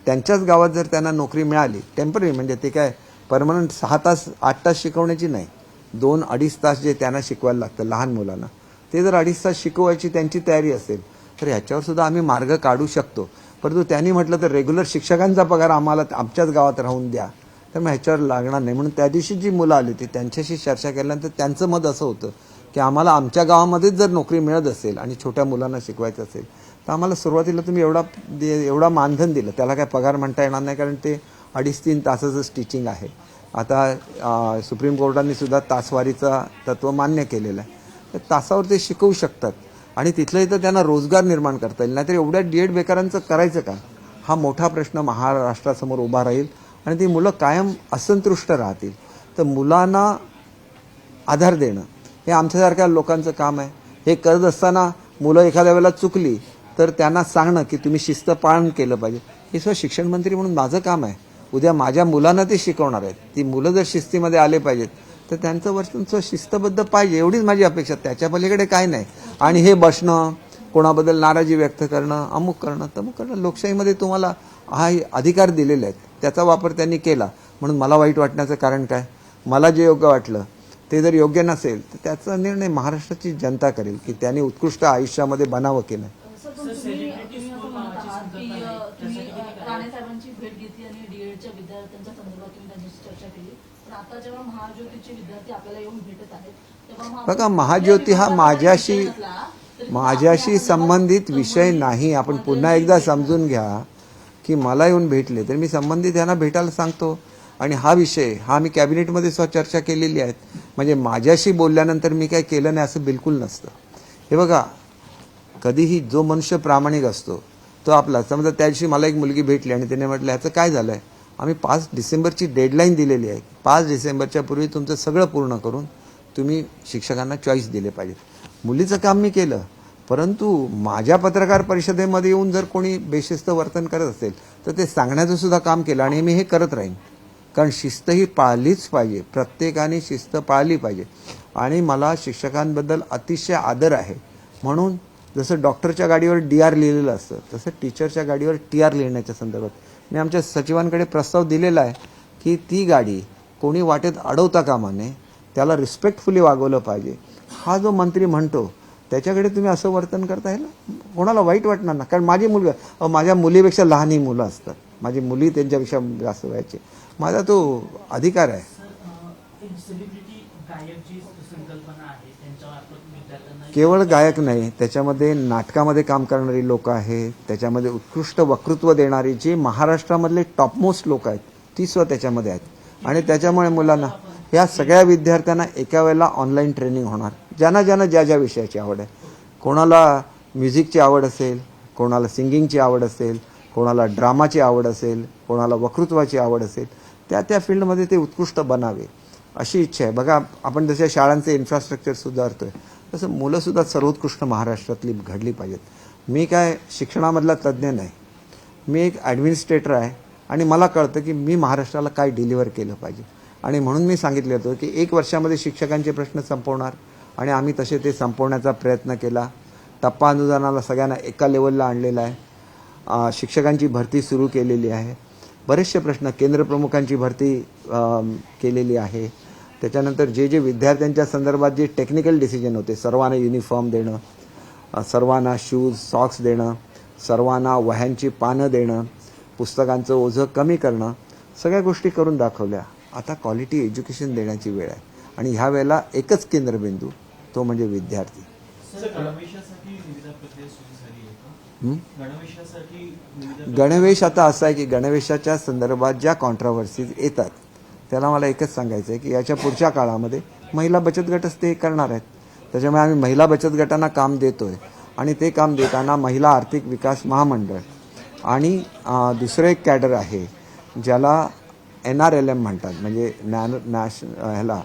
त्यांच्याच गावात जर त्यांना नोकरी मिळाली टेम्पररी, म्हणजे ते काय परमनंट 6 तास 8 तास शिकवण्याची नाही, 2-2.5 तास जे त्यांना शिकवायला लागतं लहान मुलांना, ते जर 2.5 तास शिकवायची त्यांची तयारी असेल तर ह्याच्यावर सुद्धा आम्ही मार्ग काढू शकतो. परंतु त्यांनी म्हटलं तर रेग्युलर शिक्षकांचा पगार आम्हाला आमच्याच गावात राहून द्या, तर मग ह्याच्यावर लागणार नाही. म्हणून त्या दिवशी जी मुलं आली होती त्यांच्याशी चर्चा केल्यानंतर त्यांचं मत असं होतं की आम्हाला आमच्या गावामध्येच जर नोकरी मिळत असेल आणि छोट्या मुलांना शिकवायचं असेल तर आम्हाला सुरुवातीला तुम्ही एवढा मानधन दिलं, त्याला काय पगार म्हणता येणार नाही कारण ते 2.5-3 तासाचंच टीचिंग आहे. आता सुप्रीम कोर्टाने सुद्धा तासवारीचं तत्त्व मान्य केलेलं आहे. तर तासावर ते शिकवू शकतात आणि तिथलं इथं त्यांना रोजगार निर्माण करता येईल. नाहीतर एवढ्या D.Ed बेकारांचं करायचं का? हा मोठा प्रश्न महाराष्ट्रासमोर उभा राहील आणि ती मुलं कायम असंतुष्ट राहतील. तर मुलांना आधार देणं हे आमच्यासारख्या लोकांचं काम आहे. हे करत असताना मुलं एखाद्या वेळेला चुकली तर त्यांना सांगणं की तुम्ही शिस्त पालन केलं पाहिजे, हे सुद्धा शिक्षण मंत्री म्हणून माझं काम आहे. उद्या माझ्या मुलांना ते शिकवणार आहेत. ती मुलं जर शिस्तीमध्ये आले पाहिजेत तर त्यांचं वर्तन शिस्तबद्ध पाहिजे, एवढीच माझी अपेक्षा. त्याच्या पलीकडे काय नाही. आणि हे बसणं, कोणाबद्दल नाराजी व्यक्त करणं, अमुक करणं तमुक करणं, लोकशाहीमध्ये तुम्हाला हा अधिकार दिलेले आहेत, त्याचा वापर त्यांनी केला म्हणून मला वाईट वाटण्याचं कारण काय? मला जे योग्य वाटलं ते जर योग्य नसेल तर त्याचा निर्णय महाराष्ट्राची जनता करेल की त्यांनी उत्कृष्ट आयुष्यामध्ये बनावं की नाही. राणेसाहेबांची भेट घेतली आणि D.Edच्या विद्यार्थ्यांच्या संदर्भात तुम्ही त्यांच्याशी चर्चा केली. पण आता जेव्हा महाज्योतीचे विद्यार्थी आपल्याला येऊन भेटत आहेत तेव्हा बघा, महाज्योती हा माझ्याशी संबंधित विषय नाही. आपण पुन्हा एकदा समजून घ्या की मला येऊन भेटले तर मी संबंधित यांना भेटायला सांगतो आणि हा विषय हा मी कॅबिनेटमध्ये सुद्धा चर्चा केलेली आहेत. म्हणजे माझ्याशी बोलल्यानंतर मी काय केलं नाही असं बिलकुल नसतं. हे बघा, कधीही जो मनुष्य प्रामाणिक असतो तो आपला, समजा त्या दिवशी मला एक मुलगी भेटली आणि तिने म्हटलं ह्याचं काय झालं आहे, आम्ही 5 डिसेंबरची डेडलाईन दिलेली आहे, 5 डिसेंबरच्या पूर्वी तुमचं सगळं पूर्ण करून तुम्ही शिक्षकांना चॉईस दिले पाहिजेत. मुलीचं काम मी केलं, परंतु माझ्या पत्रकार परिषदेमध्ये येऊन जर कोणी बेशिस्त वर्तन करत असेल तर ते सांगण्याचं सुद्धा काम केलं आणि मी हे करत राहीन. कारण शिस्त ही पाळलीच पाहिजे, प्रत्येकाने शिस्त पाळली पाहिजे. आणि मला शिक्षकांबद्दल अतिशय आदर आहे. म्हणून जसं डॉक्टरच्या गाडीवर DR लिहिलेलं असतं तसं टीचरच्या गाडीवर TR लिहिण्याच्या संदर्भात मी आमच्या सचिवांकडे प्रस्ताव दिलेला आहे की ती गाडी कोणी वाटेत अडवता कामा नये, त्याला रिस्पेक्टफुली वागवलं पाहिजे. हा जो मंत्री म्हणतो त्याच्याकडे तुम्ही असं वर्तन करता ना, कोणाला वाईट वाटणार ना. कारण माझ्या मुलीपेक्षा लहानही मुलं असतात, माझी मुली त्यांच्यापेक्षा जास्त व्हायची, माझा तो अधिकार आहे. केवळ गायक नाही, त्याच्यामध्ये नाटकामध्ये काम करणारी लोक आहेत, त्याच्यामध्ये उत्कृष्ट वक्तृत्व देणारी जे महाराष्ट्रामधले टॉपमोस्ट लोक आहेत ती सुद्धा त्याच्यामध्ये आहेत. आणि त्याच्यामुळे मुलांना, ह्या सगळ्या विद्यार्थ्यांना एका वेळेला ऑनलाईन ट्रेनिंग होणार. ज्यांना ज्या विषयाची आवड आहे, कोणाला म्युझिकची आवड असेल, कोणाला सिंगिंगची आवड असेल, कोणाला ड्रामाची आवड असेल, कोणाला वक्तृत्वाची आवड असेल, त्या फील्डमध्ये ते उत्कृष्ट बनावे अशी इच्छा आहे. बघा, आपण जशा शाळांचे इन्फ्रास्ट्रक्चर सुधारतोय तसं मुलंसुद्धा सर्वोत्कृष्ट महाराष्ट्रातली घडली पाहिजेत. मी काय शिक्षणामधला तज्ज्ञ नाही, मी एक ॲडमिनिस्ट्रेटर आहे आणि मला कळतं की मी महाराष्ट्राला काय डिलिव्हर केलं पाहिजे. आणि म्हणून मी सांगितलं होतं की 1 वर्षामध्ये शिक्षकांचे प्रश्न संपवणार आणि आम्ही तसे ते संपवण्याचा प्रयत्न केला. टप्पा अनुदानाला सगळ्यांना एका लेवलला आणलेलं आहे. शिक्षकांची भरती सुरू केलेली आहे. बरेचसे प्रश्न, केंद्रप्रमुखांची भरती केलेली आहे. त्याच्यानंतर जे विद्यार्थ्यांच्या संदर्भात जे टेक्निकल डिसिजन होते, सर्वांना युनिफॉर्म देणं, सर्वांना शूज सॉक्स देणं, सर्वांना वह्यांची पानं देणं, पुस्तकांचं ओझं कमी करणं, सगळ्या गोष्टी करून दाखवल्या. आता क्वालिटी एज्युकेशन देण्याची वेळ आहे आणि ह्या वेळेला एकच केंद्रबिंदू, तो म्हणजे विद्यार्थी. गणवेश आता असं आहे की गणवेशाच्या संदर्भात ज्या कॉन्ट्राव्हर्सीज येतात त्याला मला एकच सांगायचं आहे की याच्या पुढच्या काळामध्ये महिला बचत गटच ते करणार आहेत. त्याच्यामुळे आम्ही महिला बचत गटांना काम देतोय आणि ते काम देताना महिला आर्थिक विकास महामंडळ आणि दुसरं एक कॅडर आहे ज्याला NRLM म्हणतात, म्हणजे ह्याला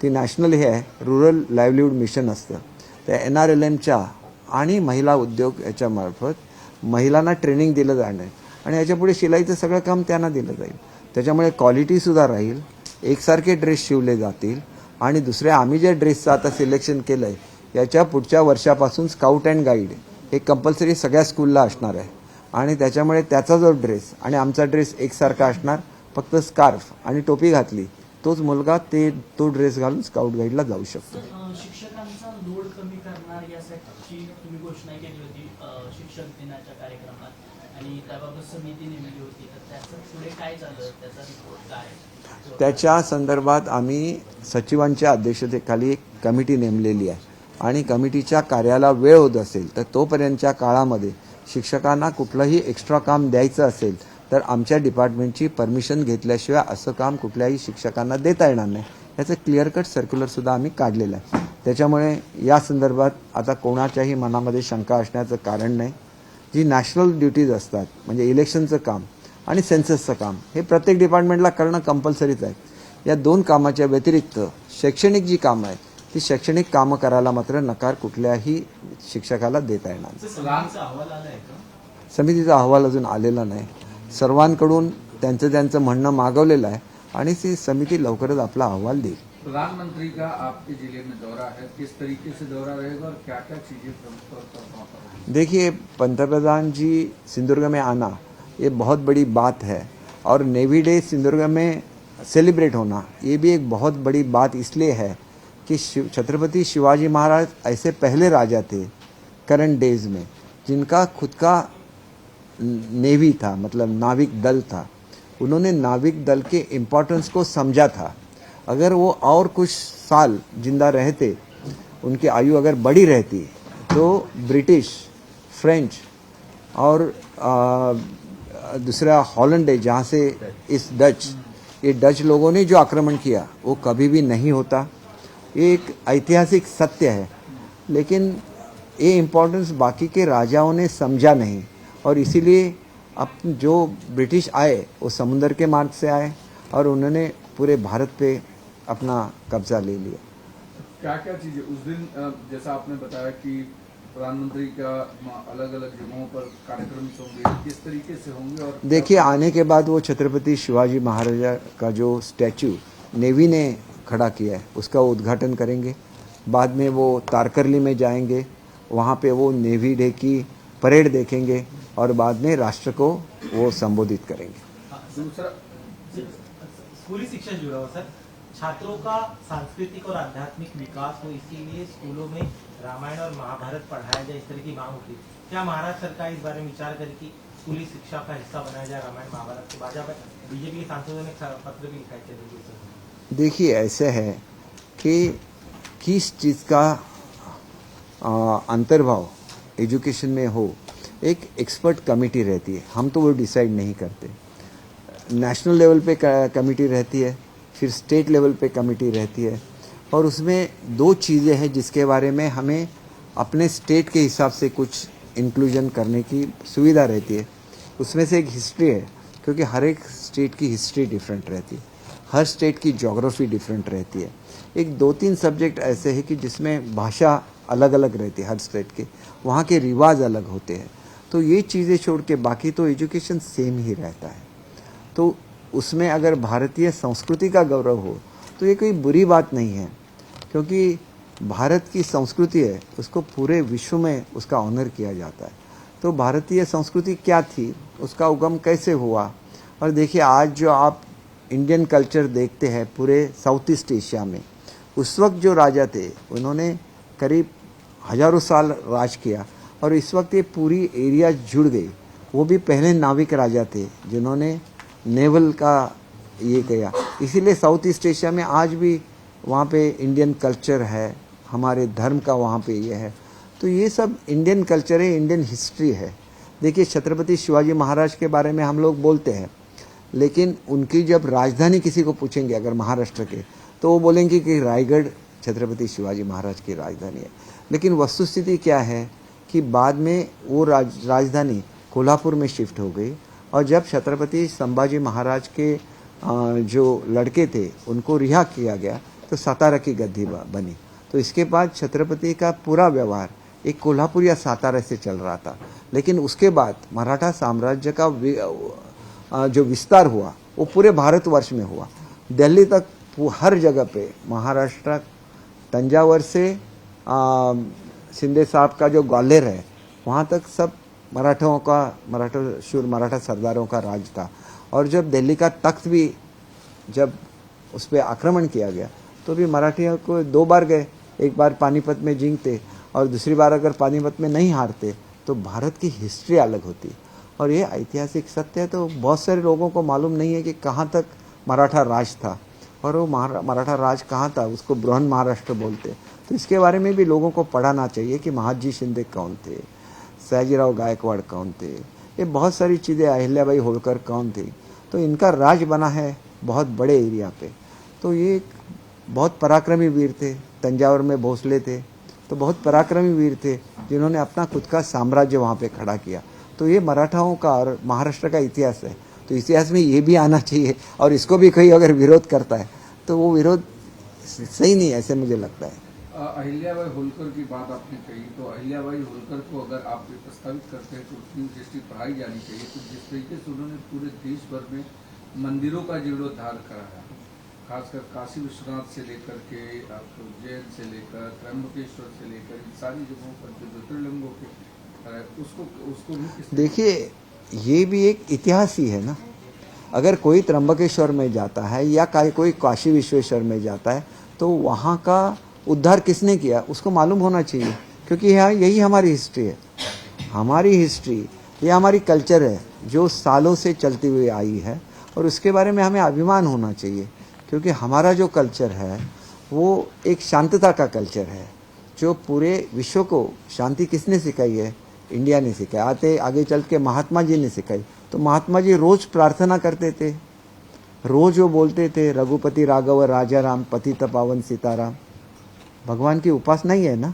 ती नॅशनल हे आहे, रुरल लाईव्हलीहूड मिशन असतं. त्या NRLMच्या आणि महिला उद्योग याच्यामार्फत महिलांना ट्रेनिंग दिलं जाणार आणि याच्यापुढे शिलाईचं सगळं काम त्यांना दिलं जाईल. त्याच्यामुळे क्वालिटीसुद्धा राहील, एकसारखे ड्रेस शिवले जातील आणि दुसऱ्या आम्ही जे ड्रेसचं आता सिलेक्शन केलं आहे याच्या पुढच्या वर्षापासून स्काउट अँड गाईड हे कंपल्सरी सगळ्या स्कूलला असणार आहे आणि त्याच्यामुळे त्याचा जो ड्रेस आणि आमचा ड्रेस एकसारखा असणार. फक्त स्कार्फ आणि टोपी घातली तोच मुलगा तो ड्रेस घालून स्काउट गाईडला जाऊ शकतो. शिक्षकांचा लोड कमी करणार यासाठी तुम्ही घोषणा केली होती शिक्षक दिनाच्या कार्यक्रमात आणि त्याबाबत समिती नेमली होती, तर त्याचं पुढे काय झालं, त्याचा रिपोर्ट काय? त्याच्या संदर्भात आम्ही सचिवांच्या अध्यक्षतेखाली एक कमिटी नेमलेली आहे आणि कमिटीच्या कार्याला वेळ होत असेल तर तोपर्यंतच्या काळामध्ये शिक्षकांना कुठलंही एक्स्ट्रा काम द्यायचं असेल तर आमच्या डिपार्टमेंटची परमिशन घेतल्याशिवाय असं काम कुठल्याही शिक्षकांना देता येणार नाही. याचं क्लिअर कट सर्क्युलरसुद्धा आम्ही काढलेलं आहे. त्याच्यामुळे या संदर्भात आता कोणाच्याही मनामध्ये शंका असण्याचं कारण नाही. जी नॅशनल ड्युटीज असतात म्हणजे इलेक्शनचं काम आणि सेन्ससचं काम हे प्रत्येक डिपार्टमेंटला करणं कंपल्सरीच आहे. या 2 कामाच्या व्यतिरिक्त शैक्षणिक जी कामं आहेत ती शैक्षणिक कामं करायला मात्र नकार कुठल्याही शिक्षकाला देता येणार नाही. समितीचा अहवाल अजून आलेला नाही. सर्वांकडून त्यांचं म्हणणं मागवलेलं आहे आणि ती समिती लवकरच आपला अहवाल देईल. प्रधानमंत्री का आपके जिले में दौरा है, किस तरीके से दौरा रहेगा और क्या क्या चीजें प्रमुख तौर पर वहाँ पर? देखिए, पंतप्रधान जी सिंधुदुर्ग में आना ये बहुत बड़ी बात है और नेवी डे सिंधुदुर्ग में सेलिब्रेट होना ये भी एक बहुत बड़ी बात इसलिए है कि छत्रपति शिवाजी महाराज ऐसे पहले राजा थे करंट डेज में जिनका खुद का नेवी था, मतलब नाविक दल था. उन्होंने नाविक दल के इम्पोर्टेंस को समझा था. अगर वो और कुछ साल जिंदा रहते, उनकी आयु अगर बड़ी रहती तो ब्रिटिश, फ्रेंच और दूसरा हॉलैंड है जहाँ से इस ये डच लोगों ने जो आक्रमण किया वो कभी भी नहीं होता. ये एक ऐतिहासिक सत्य है, लेकिन ये इम्पोर्टेंस बाकी के राजाओं ने समझा नहीं और इसीलिए अब जो ब्रिटिश आए वो समुंदर के मार्ग से आए और उन्होंने पूरे भारत पे अपना कब्जा ले लिया. क्या क्या चीजें उस दिन, जैसा आपने बताया कि प्रधानमंत्री का अलग अलग जगहों पर कार्यक्रम होंगे, किस तरीके से होंगे? और देखिए, आने के बाद वो छत्रपति शिवाजी महाराज का जो स्टैचू नेवी ने खड़ा किया है उसका उद्घाटन करेंगे. बाद में वो तारकर्ली में जाएंगे, वहाँ पे वो नेवी डे की परेड देखेंगे और बाद में राष्ट्र को वो संबोधित करेंगे. दूसरा स्कूली शिक्षा जुड़ा हुआ सर, छात्रों का सांस्कृतिक और आध्यात्मिक विकास हो इसीलिए स्कूलों में रामायण और महाभारत पढ़ाया जाए, इस तरह की मांग होती है. क्या महाराष्ट्र सरकार इस बारे में विचार करेगी स्कूली शिक्षा का हिस्सा बनाया जाए रामायण महाभारत के? भाजपा बीजेपी के सांसदों ने पत्र भी लिखा है. देखिए, ऐसे है कि किस चीज़ का अंतर्भाव एजुकेशन में हो, एक एक्सपर्ट कमेटी रहती है, हम तो वो डिसाइड नहीं करते. नेशनल लेवल पे कमेटी रहती है, फिर स्टेट लेवल पे कमेटी रहती है और उसमें 2 चीज़ें हैं जिसके बारे में हमें अपने स्टेट के हिसाब से कुछ इंक्लूजन करने की सुविधा रहती है. उसमें से एक हिस्ट्री है, क्योंकि हर एक स्टेट की हिस्ट्री डिफरेंट रहती है, हर स्टेट की ज्योग्राफी डिफरेंट रहती है. एक 2-3 सब्जेक्ट ऐसे हैं कि जिसमें भाषा अलग अलग रहते हैं हर स्टेट के, वहाँ के रिवाज अलग होते हैं। तो ये चीज़ें छोड़ के बाकी तो एजुकेशन सेम ही रहता है। तो उसमें अगर भारतीय संस्कृति का गौरव हो तो ये कोई बुरी बात नहीं है, क्योंकि भारत की संस्कृति है उसको पूरे विश्व में उसका ऑनर किया जाता है। तो भारतीय संस्कृति क्या थी, उसका उगम कैसे हुआ, और देखिए आज जो आप इंडियन कल्चर देखते हैं पूरे साउथ ईस्ट एशिया में, उस वक्त जो राजा थे उन्होंने करीब हजारों साल राज किया और इस वक्त ये पूरी एरिया जुड़ गई। वो भी पहले नाविक राजा थे जिन्होंने नेवल का ये किया, इसीलिए साउथ ईस्ट एशिया में आज भी वहाँ पे इंडियन कल्चर है, हमारे धर्म का वहाँ पे ये है। तो ये सब इंडियन कल्चर है, इंडियन हिस्ट्री है। देखिए छत्रपति शिवाजी महाराज के बारे में हम लोग बोलते हैं, लेकिन उनकी जब राजधानी किसी को पूछेंगे अगर महाराष्ट्र के, तो वो बोलेंगे कि रायगढ़ छत्रपति शिवाजी महाराज की राजधानी है। लेकिन वस्तुस्थिति क्या है कि बाद में वो राजधानी कोल्हापुर में शिफ्ट हो गई, और जब छत्रपति संभाजी महाराज के जो लड़के थे उनको रिहा किया गया तो सातारा की गद्दी बनी। तो इसके बाद छत्रपति का पूरा व्यवहार एक कोल्हापुर या सातारा से चल रहा था। लेकिन उसके बाद मराठा साम्राज्य का जो विस्तार हुआ वो पूरे भारतवर्ष में हुआ, दिल्ली तक हर जगह पे, महाराष्ट्र तंजावर से शिंदे साहब का जो ग्वालियर है वहाँ तक सब मराठा सरदारों का राज था। और जब दिल्ली का तख्त भी जब उस पर आक्रमण किया गया तो भी मराठियों को 2 बार गए, एक बार पानीपत में जीतते और दूसरी बार अगर पानीपत में नहीं हारते तो भारत की हिस्ट्री अलग होती। और ये ऐतिहासिक सत्य है। तो बहुत सारे लोगों को मालूम नहीं है कि कहाँ तक मराठा राज था और वो मराठा राज कहाँ था, उसको बृहन महाराष्ट्र बोलते। तो इसके बारे में भी लोगों को पढ़ाना चाहिए कि महादजी शिंदे कौन थे, सयाजीराव गायकवाड़ कौन थे, ये बहुत सारी चीज़ें, अहिल्याबाई होलकर कौन थी। तो इनका राज बना है बहुत बड़े एरिया पे। तो ये बहुत पराक्रमी वीर थे। तंजावर में भोसले थे तो बहुत पराक्रमी वीर थे जिन्होंने अपना खुद का साम्राज्य वहाँ पे खड़ा किया। तो ये मराठाओं का और महाराष्ट्र का इतिहास है। तो इतिहास में ये भी आना चाहिए, और इसको भी कोई अगर विरोध करता है तो वो विरोध सही नहीं है, ऐसे मुझे लगता है। अहिल्याबाई होलकर की बात आपने कही, तो अहिल्याबाई होलकर को अगर आप प्रस्तावित करते हैं तो उसकी दृष्टि पढ़ाई जानी चाहिए। तो जिस तरीके से उन्होंने पूरे देश भर में मंदिरों का जीर्णोद्धार कराया, खासकर काशी विश्वनाथ से लेकर के आपको उज्जैन से लेकर त्र्यंबकेश्वर से लेकर इन सारी जगहों पर जो ज्योतिर्लिंगों के उसको भी देखिए ये भी एक इतिहास ही है ना। अगर कोई त्र्यंबकेश्वर में जाता है या कोई काशी विश्वेश्वर में जाता है तो वहाँ का उद्धार किसने किया उसको मालूम होना चाहिए, क्योंकि यहाँ यही हमारी हिस्ट्री है। हमारी हिस्ट्री, ये हमारी कल्चर है जो सालों से चलती हुई आई है, और उसके बारे में हमें अभिमान होना चाहिए। क्योंकि हमारा जो कल्चर है वो एक शांतता का कल्चर है, जो पूरे विश्व को शांति किसने सिखाई है, इंडिया ने सिखाई। आगे चल के महात्मा जी ने सिखाई। तो महात्मा जी रोज प्रार्थना करते थे, रोज वो बोलते थे रघुपति राघव राजा राम पतित पावन सीताराम। भगवान की उपासना ही है ना।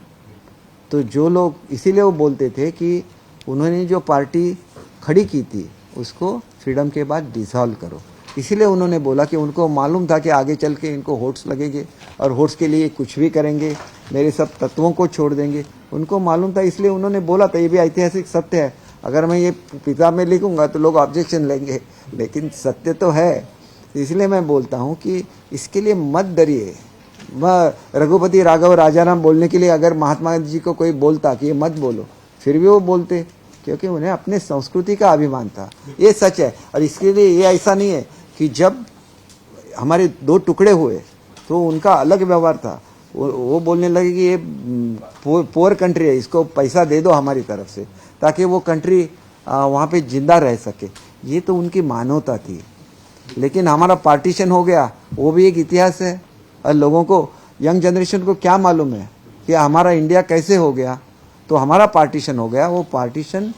तो जो लोग, इसीलिए वो बोलते थे कि उन्होंने जो पार्टी खड़ी की थी उसको फ्रीडम के बाद डिसॉल्व करो। इसीलिए उन्होंने बोला कि उनको मालूम था कि आगे चल के इनको होट्स लगेंगे और होट्स के लिए कुछ भी करेंगे, मेरे सब तत्वों को छोड़ देंगे। उनको मालूम था, इसलिए उन्होंने बोला था। ये भी ऐतिहासिक सत्य है। अगर मैं ये किताब में लिखूंगा तो लोग ऑब्जेक्शन लेंगे, लेकिन सत्य तो है। इसलिए मैं बोलता हूँ कि इसके लिए मत डरिए। रघुपति राघव राजाराम बोलने के लिए अगर महात्मा जी को कोई बोलता कि ये मत बोलो, फिर भी वो बोलते, क्योंकि उन्हें अपने संस्कृति का अभिमान था। ये सच है। और इसके लिए ये ऐसा नहीं है कि जब हमारे 2 टुकड़े हुए तो उनका अलग व्यवहार था। वो बोलने लगे कि ये पुअर कंट्री है, इसको पैसा दे दो हमारी तरफ से ताकि वो कंट्री वहाँ पे जिंदा रह सके। ये तो उनकी मानवता थी। लेकिन हमारा पार्टीशन हो गया, वो भी एक इतिहास है। और लोगों को, यंग जनरेशन को क्या मालूम है कि हमारा इंडिया कैसे हो गया। तो हमारा पार्टीशन हो गया, वो पार्टीशन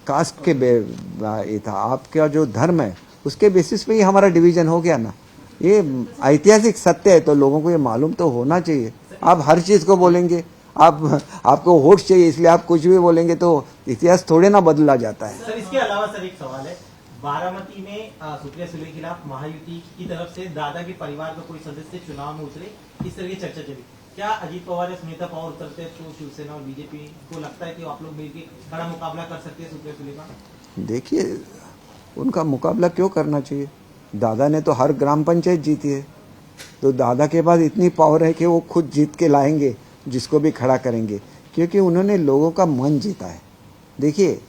कास्ट के ये था। आपका जो धर्म है उसके बेसिस पे ही हमारा डिवीजन हो गया ना। ये ऐतिहासिक सत्य है, तो लोगों को ये मालूम तो होना चाहिए। आप हर चीज़ को बोलेंगे, आपको वोट चाहिए इसलिए आप कुछ भी बोलेंगे तो इतिहास थोड़े ना बदला जाता है। सर इसके अलावा सर एक सवाल है, बारामती में सुप्रिया सुले के खिलाफ महायुति की तरफ से दादा के परिवार का कोई सदस्य चुनाव में उतरे, इस तरह की चर्चा चली। क्या अजीत पवार या सुनीता पवार उतरते हैं तो शिवसेना और बीजेपी को लगता है कि आप लोग मिलकर कड़ा मुकाबला कर सकते हैं सुप्रिया सुले का? देखिए, उनका मुकाबला क्यों करना चाहिए? दादा ने तो हर ग्राम पंचायत जीती है, तो दादा के पास इतनी पावर है कि वो खुद जीत के लाएंगे जिसको भी खड़ा करेंगे, क्योंकि उन्होंने लोगों का मन जीता है। देखिए,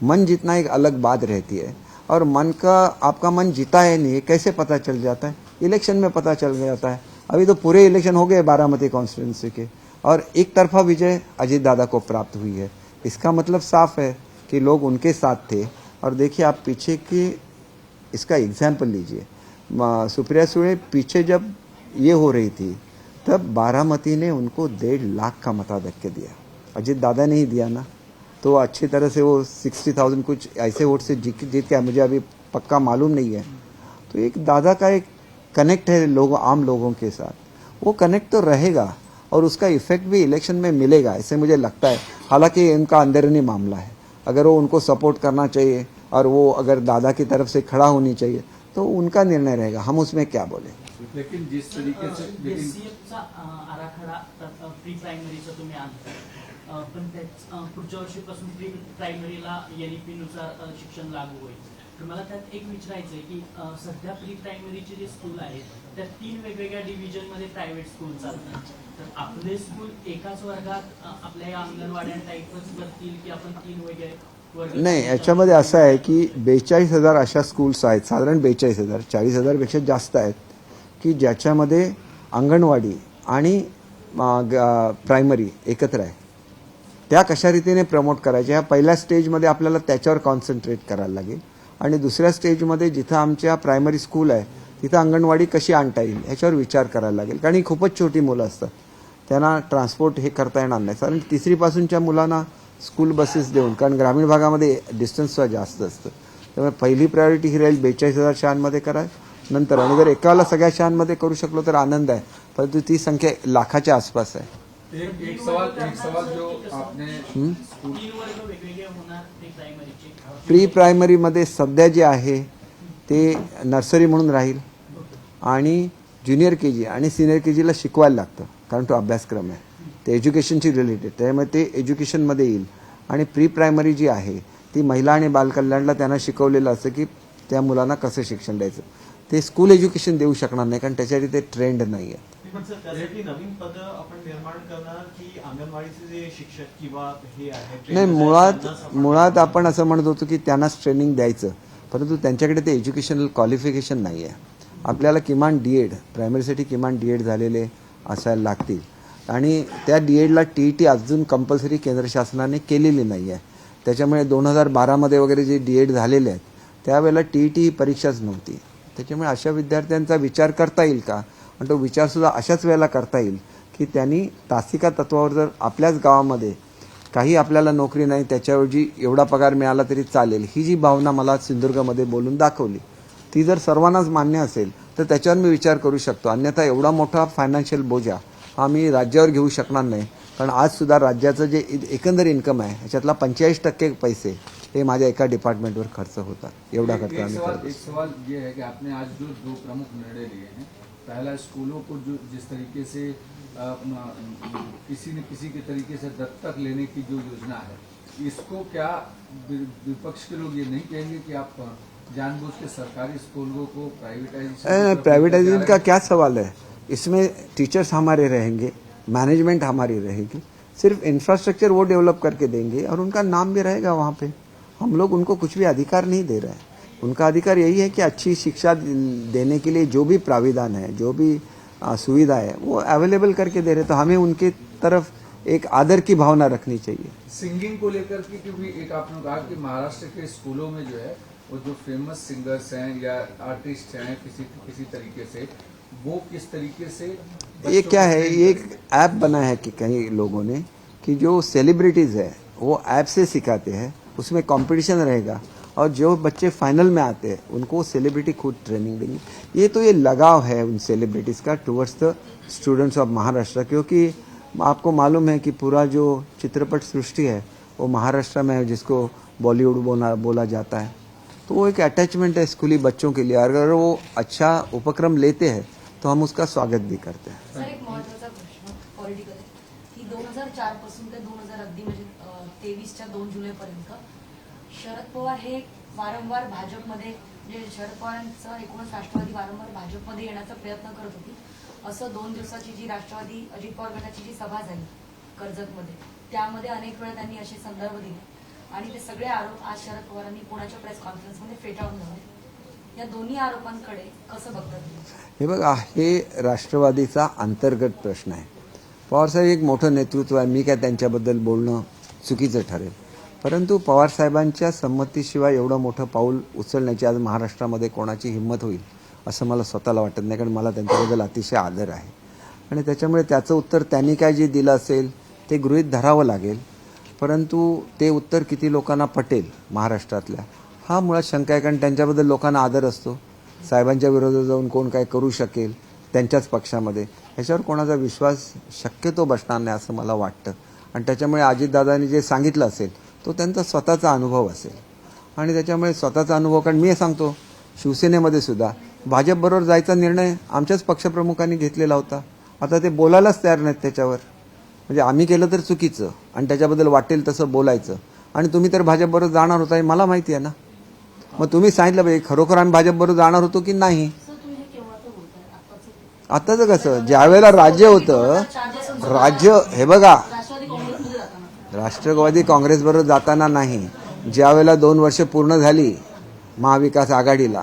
मन जीतना एक अलग बात रहती है, और मन का आपका मन जीता है नहीं कैसे पता चल जाता है? इलेक्शन में पता चल जाता है। अभी तो पूरे इलेक्शन हो गए बारामती कॉन्स्टिट्यूंसी के, और एक तरफा विजय अजीत दादा को प्राप्त हुई है। इसका मतलब साफ है कि लोग उनके साथ थे। और देखिए, आप पीछे की इसका एग्जाम्पल लीजिए, सुप्रिया सुले पीछे जब ये हो रही थी तब बारामती ने उनको 1.5 लाख का मताधिक्य दिया, अजीत दादा ने ही दिया ना। तो अच्छी तरह से वो 60,000 कुछ ऐसे वोट से जीत गया, मुझे अभी पक्का मालूम नहीं है। तो एक दादा का एक कनेक्ट है आम लोगों के साथ, वो कनेक्ट तो रहेगा और उसका इफेक्ट भी इलेक्शन में मिलेगा, ऐसे मुझे लगता है। हालांकि इनका अंदरूनी मामला है, अगर वो उनको सपोर्ट करना चाहिए और वो अगर दादा की तरफ से खड़ा होनी चाहिए तो उनका निर्णय रहेगा, हम उसमें क्या बोले। लेकिन जिस तरीके से एससीएफचा आराखडा प्री प्रायमरीचा तुम्ही आणता, पण पुढच्या वर्षीपासून प्री प्रायमरीला एनईपी नुसार शिक्षण लागू होईल. तर मला त्यात एक विचारायचं आहे की सध्या प्री प्रायमरीचे जे स्कूल आहेत त्यात 3 वेगवेगळ्या डिव्हिजनमध्ये प्रायव्हेट स्कूल चालतात. तर आपले स्कूल एकाच वर्गात आपल्या या अंगणवाड्या टाईपच करतील की आपण 3 वेगळे वर्ग? नाही, याच्यामध्ये असं आहे की 42,000 अशा स्कूल्स आहेत, साधारण 42,000, 40,000पेक्षा जास्त आहेत, की ज्याच्यामध्ये अंगणवाडी आणि प्रायमरी एकत्र आहे. त्या कशा रीतीने प्रमोट करायच्या, ह्या पहिल्या स्टेजमध्ये आपल्याला त्याच्यावर कॉन्सन्ट्रेट करायला लागेल. आणि दुसऱ्या स्टेजमध्ये जिथं आमच्या प्रायमरी स्कूल आहे तिथं अंगणवाडी कशी आणता येईल ह्याच्यावर विचार करायला लागेल. कारण ही खूपच छोटी मुलं असतात, त्यांना ट्रान्सपोर्ट हे करता येणार नाही. कारण 3री मुलांना स्कूल बसेस देऊन, कारण ग्रामीण भागामध्ये डिस्टन्स जास्त असतं, त्यामुळे पहिली प्रायोरिटी ही राहील 42,000 शाळांमध्ये करा नंतर. आणि जर एकाला सगळ्या शाळांमध्ये करू शकलो तर आनंद आहे, परंतु ती संख्या लाखाच्या आसपास आहे. एक सवाल जो आपने 3 वर्ग वेगवेगळे होणार प्री प्रायमरीचे? प्री प्रायमरीमध्ये सध्या जे आहे ते नर्सरी म्हणून राहील आणि ज्युनियर KG आणि सिनियर KGला शिकवायला लागतं, कारण तो अभ्यासक्रम आहे, ते एज्युकेशनशी रिलेटेड, त्यामुळे ते एज्युकेशनमध्ये येईल. आणि प्री प्रायमरी जी आहे ती महिला आणि बालकल्याणला त्यांना शिकवलेलं असतं की त्या मुलांना कसं शिक्षण द्यायचं. ते स्कूल एज्युकेशन देऊ शकणार नाही, कारण त्याच्यासाठी ते ट्रेंड नाही आहे. पण सर, त्यासाठी नवीन पद आपण निर्माण करणार की अंगणवाडीचे जे शिक्षक किंवा हे आहे? नाही, मुळात आपण असं म्हणत होतो की त्यांनाच ट्रेनिंग द्यायचं, परंतु त्यांच्याकडे ते एज्युकेशनल क्वालिफिकेशन नाही आहे. आपल्याला किमान DED, प्रायमरीसाठी किमान DED झालेले असायला लागतील. आणि त्या DEDला TET अजून कंपल्सरी केंद्र शासनाने केलेली नाही आहे. त्याच्यामुळे 2012मध्ये वगैरे जे DED झालेले आहेत त्यावेळेला TET ही परीक्षाच नव्हती. त्याच्यामुळे अशा विद्यार्थ्यांचा विचार करता येईल का, आणि तो विचारसुद्धा अशाच वेळेला करता येईल की त्यांनी तासिका तत्वावर जर आपल्याच गावामध्ये काही आपल्याला नोकरी नाही त्याच्याऐवजी एवढा पगार मिळाला तरी चालेल, ही जी भावना मला सिंधुदुर्गमध्ये बोलून दाखवली, ती जर सर्वांनाच मान्य असेल तर त्याच्यावर मी विचार करू शकतो. अन्यथा एवढा मोठा फायनान्शियल बोजा हा मी राज्यावर घेऊ शकणार नाही, कारण आजसुद्धा राज्याचं जे एकंदर इन्कम आहे ह्याच्यातला 45% पैसे हे माझ्या एका डिपार्टमेंटवर खर्च होतात. एवढा खर्च आम्ही करतो. एक सवाल ये है कि आपने आज जो 2 प्रमुख निर्णय लिए हैं, पहला स्कूलों को जो जिस तरीके से किसी न किसी के तरीके से दत्तक लेने की जो योजना है, इसको क्या विपक्ष के लोग ये नहीं कहेंगे कि आप जानबूझ के सरकारी स्कूलों को प्राइवेटाइजेशन का क्या सवाल है? इसमें टीचर्स हमारे रहेंगे, मैनेजमेंट हमारी रहेगी, सिर्फ इंफ्रास्ट्रक्चर वो डेवलप करके देंगे और उनका नाम भी रहेगा वहाँ पे. हम लोग उनको कुछ भी अधिकार नहीं दे रहे हैं. उनका अधिकार यही है कि अच्छी शिक्षा देने के लिए जो भी प्राविधान है, जो भी सुविधा है वो अवेलेबल करके दे रहे, तो हमें उनकी तरफ एक आदर की भावना रखनी चाहिए. सिंगिंग को लेकर के क्योंकि एक आपने कहा कि महाराष्ट्र के स्कूलों में जो है वो जो फेमस सिंगर्स हैं या आर्टिस्ट हैं किसी तरीके से, वो किस तरीके से ये क्या है, ये एक ऐप बना है कि कई लोगों ने कि जो सेलिब्रिटीज़ है वो ऐप से सिखाते हैं, उसमें कंपटीशन रहेगा और जो बच्चे फाइनल में आते हैं उनको सेलिब्रिटी खुद ट्रेनिंग देंगे. ये लगाव है उन सेलिब्रिटीज़ का towards the students of Maharashtra, क्योंकि आपको मालूम है कि पूरा जो चित्रपट सृष्टि है वो महाराष्ट्र में है, जिसको बॉलीवुड बोला जाता है. तो वो एक अटैचमेंट है स्कूली बच्चों के लिए. अगर वो अच्छा उपक्रम लेते हैं तो हम उसका स्वागत भी करते हैं. सर, एक महत्त्वाचा प्रश्न, 2004 पासून ते 2000 अगदी म्हणजे 23च्या 2 जुलैपर्यंत शरद पवार हे वारंवार भाजपमध्ये म्हणजे शरद पवारांचा एकूणच राष्ट्रवादी वारंवार भाजपमध्ये येण्याचा प्रयत्न करत होती. असं 2 दिवसाची जी राष्ट्रवादी अजित पवार गटाची जी सभा झाली कर्जतमध्ये, त्यामध्ये अनेक वेळा त्यांनी असे संदर्भ दिले आणि ते सगळे आरोप आज शरद पवारांनी पुण्याच्या प्रेस कॉन्फरन्समध्ये फेटाळून लावले. या दोन्ही आरोपांकडे कसं बघतात तुम्ही? हे बघा, हे राष्ट्रवादीचा अंतर्गत प्रश्न आहे. पवारसाहेब एक मोठं नेतृत्व आहे, मी काय त्यांच्याबद्दल बोलणं चुकीचं ठरेल. परंतु पवारसाहेबांच्या संमतीशिवाय एवढं मोठं पाऊल उचलण्याची आज महाराष्ट्रामध्ये कोणाची हिंमत होईल असं मला स्वतःला वाटत नाही, कारण मला त्यांच्याबद्दल अतिशय आदर आहे. आणि त्याच्यामुळे त्याचं उत्तर त्यांनी काय जे दिलं असेल ते गृहीत धरावं लागेल. परंतु ते उत्तर किती लोकांना पटेल महाराष्ट्रातल्या, हा मुळात शंका आहे. कारण त्यांच्याबद्दल लोकांना आदर असतो. साहेबांच्या विरोधात जाऊन कोण काय करू शकेल त्यांच्याच पक्षामध्ये, ह्याच्यावर कोणाचा विश्वास शक्यतो बसणार नाही असं मला वाटतं. आणि त्याच्यामुळे अजितदादांनी जे सांगितलं असेल तो त्यांचा स्वतःचा अनुभव असेल. आणि त्याच्यामुळे स्वतःचा अनुभव, कारण मी हे सांगतो, शिवसेनेमध्ये सुद्धा भाजपबरोबर जायचा निर्णय आमच्याच पक्षप्रमुखांनी घेतलेला होता. आता ते बोलायलाच तयार नाहीत त्याच्यावर. म्हणजे आम्ही केलं तर चुकीचं आणि त्याच्याबद्दल वाटेल तसं बोलायचं. आणि तुम्ही तर भाजपबरोबर जाणार होता हे मला माहिती आहे ना. मग तुम्ही सांगितलं पाहिजे खरोखर आम्ही भाजपबरोबर जाणार होतो की नाही. सर तुम्ही हे केव्हाचं बोलताय? आताचं कसं, ज्यावेळेला राज्य होतं, राज्य हे बघा, राष्ट्रवादी काँग्रेसमध्ये जाताना राष्ट्रवादी काँग्रेसबरोबर जाताना नाही, ज्यावेळेला 2 वर्ष पूर्ण झाली महाविकास आघाडीला,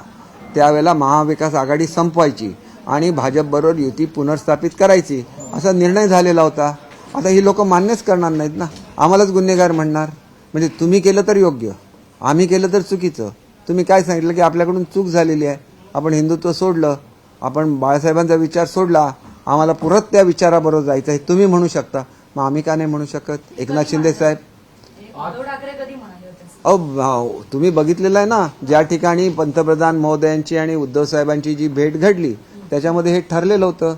त्यावेळेला महाविकास आघाडी संपवायची आणि भाजपबरोबर युती पुनर्स्थापित करायची असा निर्णय झालेला होता. आता ही लोक मान्यच करणार नाहीत ना, आम्हालाच गुन्हेगार म्हणणार. म्हणजे तुम्ही केलं तर योग्य, आम्ही केलं तर चुकीचं. तुम्ही काय सांगितलं की आपल्याकडून चूक झालेली आहे, आपण हिंदुत्व सोडलं, आपण बाळासाहेबांचा विचार सोडला, आम्हाला परत त्या विचाराबरोबर जायचं आहे तुम्ही म्हणू शकता, मग आम्ही का नाही म्हणू शकत? एकनाथ शिंदे साहेब, उद्धव ठाकरे कधी म्हणाले होते? अहो तुम्ही बघितलेलं आहे ना, ज्या ठिकाणी पंतप्रधान महोदयांची आणि उद्धव साहेबांची जी भेट घडली त्याच्यामध्ये हे ठरलेलं होतं.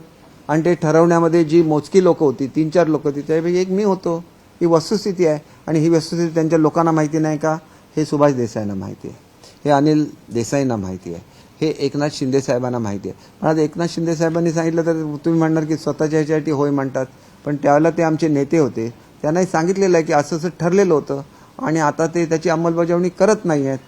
आणि ते ठरवण्यामध्ये जी मोजकी लोक होती, 3-4 लोक होती, त्यापैकी एक मी होतो. ही वस्तुस्थिती आहे. आणि ही वस्तुस्थिती त्यांच्या लोकांना माहिती नाही का? हे सुभाष देसाईंना माहिती आहे, हे अनिल देसाईंना माहिती आहे, हे एकनाथ शिंदे साहेबांना माहिती आहे. पण आता एकनाथ शिंदे साहेबांनी सांगितलं तर तुम्ही म्हणणार की स्वतःच्या ह्याच्यासाठी होय म्हणतात. पण त्यावेळेला ते आमचे नेते होते, त्यांनाही सांगितलेलं आहे की असं असं ठरलेलं होतं आणि आता ते त्याची अंमलबजावणी करत नाही आहेत.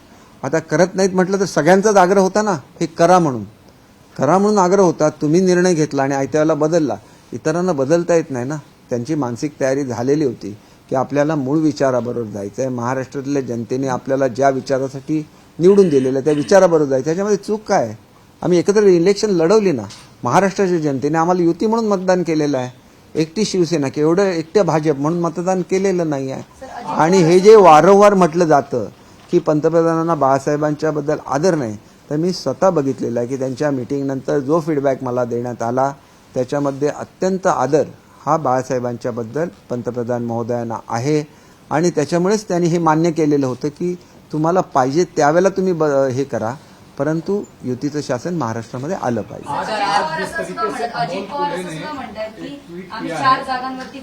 आता करत नाहीत म्हटलं तर सगळ्यांचाच आग्रह होता ना, हे करा म्हणून आग्रह होता. तुम्ही निर्णय घेतला आणि आयत्याला बदलला. इतरांना बदलता येत नाही ना. त्यांची मानसिक तयारी झालेली होती की आपल्याला मूळ विचाराबरोबर जायचं आहे. महाराष्ट्रातल्या जनतेने आपल्याला ज्या विचारासाठी निवडून दिलेलं आहे त्या विचाराबरोबर जायचं. त्याच्यामध्ये चूक काय आहे? आम्ही एकत्र इलेक्शन लढवली ना, महाराष्ट्राच्या जनतेने आम्हाला युती म्हणून मतदान केलेलं आहे. एकटी शिवसेना की एवढं एकट्या भाजप म्हणून मतदान केलेलं नाही आहे. आणि हे जे वारंवार म्हटलं जातं की पंतप्रधानांना बाळासाहेबांच्या बद्दल आदर नाही, तर मी स्वतः बघितलेलं आहे की त्यांच्या मीटिंगनंतर जो फीडबॅक मला देण्यात आला त्याच्यामध्ये अत्यंत आदर हा बाळासाहेबांच्याबद्दल पंतप्रधान महोदयांना आहे. आणि त्याच्यामुळेच त्यांनी हे मान्य केलेलं होतं की तुम्हाला पाहिजे त्यावेळेला तुम्ही हे करा, परंतु युतीचं शासन महाराष्ट्रामध्ये आलं पाहिजे. अजित पवार असं सुद्धा म्हणतात की आम्ही 4 जागांवरती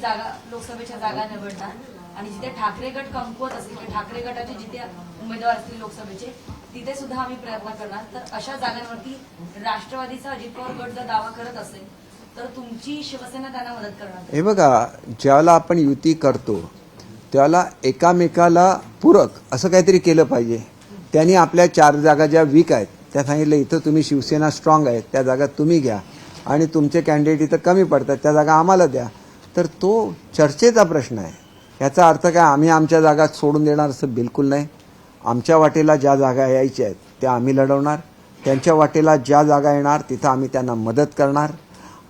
लोकसभेच्या जागा निवडणार आणि जिथे ठाकरे गट कमकुवत असेल किंवा ठाकरे गटाचे जिथे उमेदवार असतील लोकसभेचे तिथे सुद्धा आम्ही प्रयत्न करणार. तर अशा जागांवरती राष्ट्रवादीचा अजित पवार गट जर दावा करत असेल तर तुमची शिवसेना त्यांना मदत करणार. हे बघा, ज्यावेळेला आपण युती करतो त्याला एकामेकाला पूरक असं काहीतरी केलं पाहिजे. त्यांनी आपल्या 4 जागा ज्या वीक आहेत त्या सांगितलं इथं तुम्ही शिवसेना स्ट्रॉंग आहे त्या जागा तुम्ही घ्या आणि तुमचे कॅन्डिडेट इथं कमी पडतात त्या जागा आम्हाला द्या. तर तो चर्चेचा प्रश्न आहे. याचा अर्थ काय आम्ही आमच्या जागा सोडून देणार असं बिलकुल नाही. आमच्या वाटेला ज्या जागा यायच्या आहेत त्या आम्ही लढवणार, त्यांच्या वाटेला ज्या जागा येणार तिथं आम्ही त्यांना मदत करणार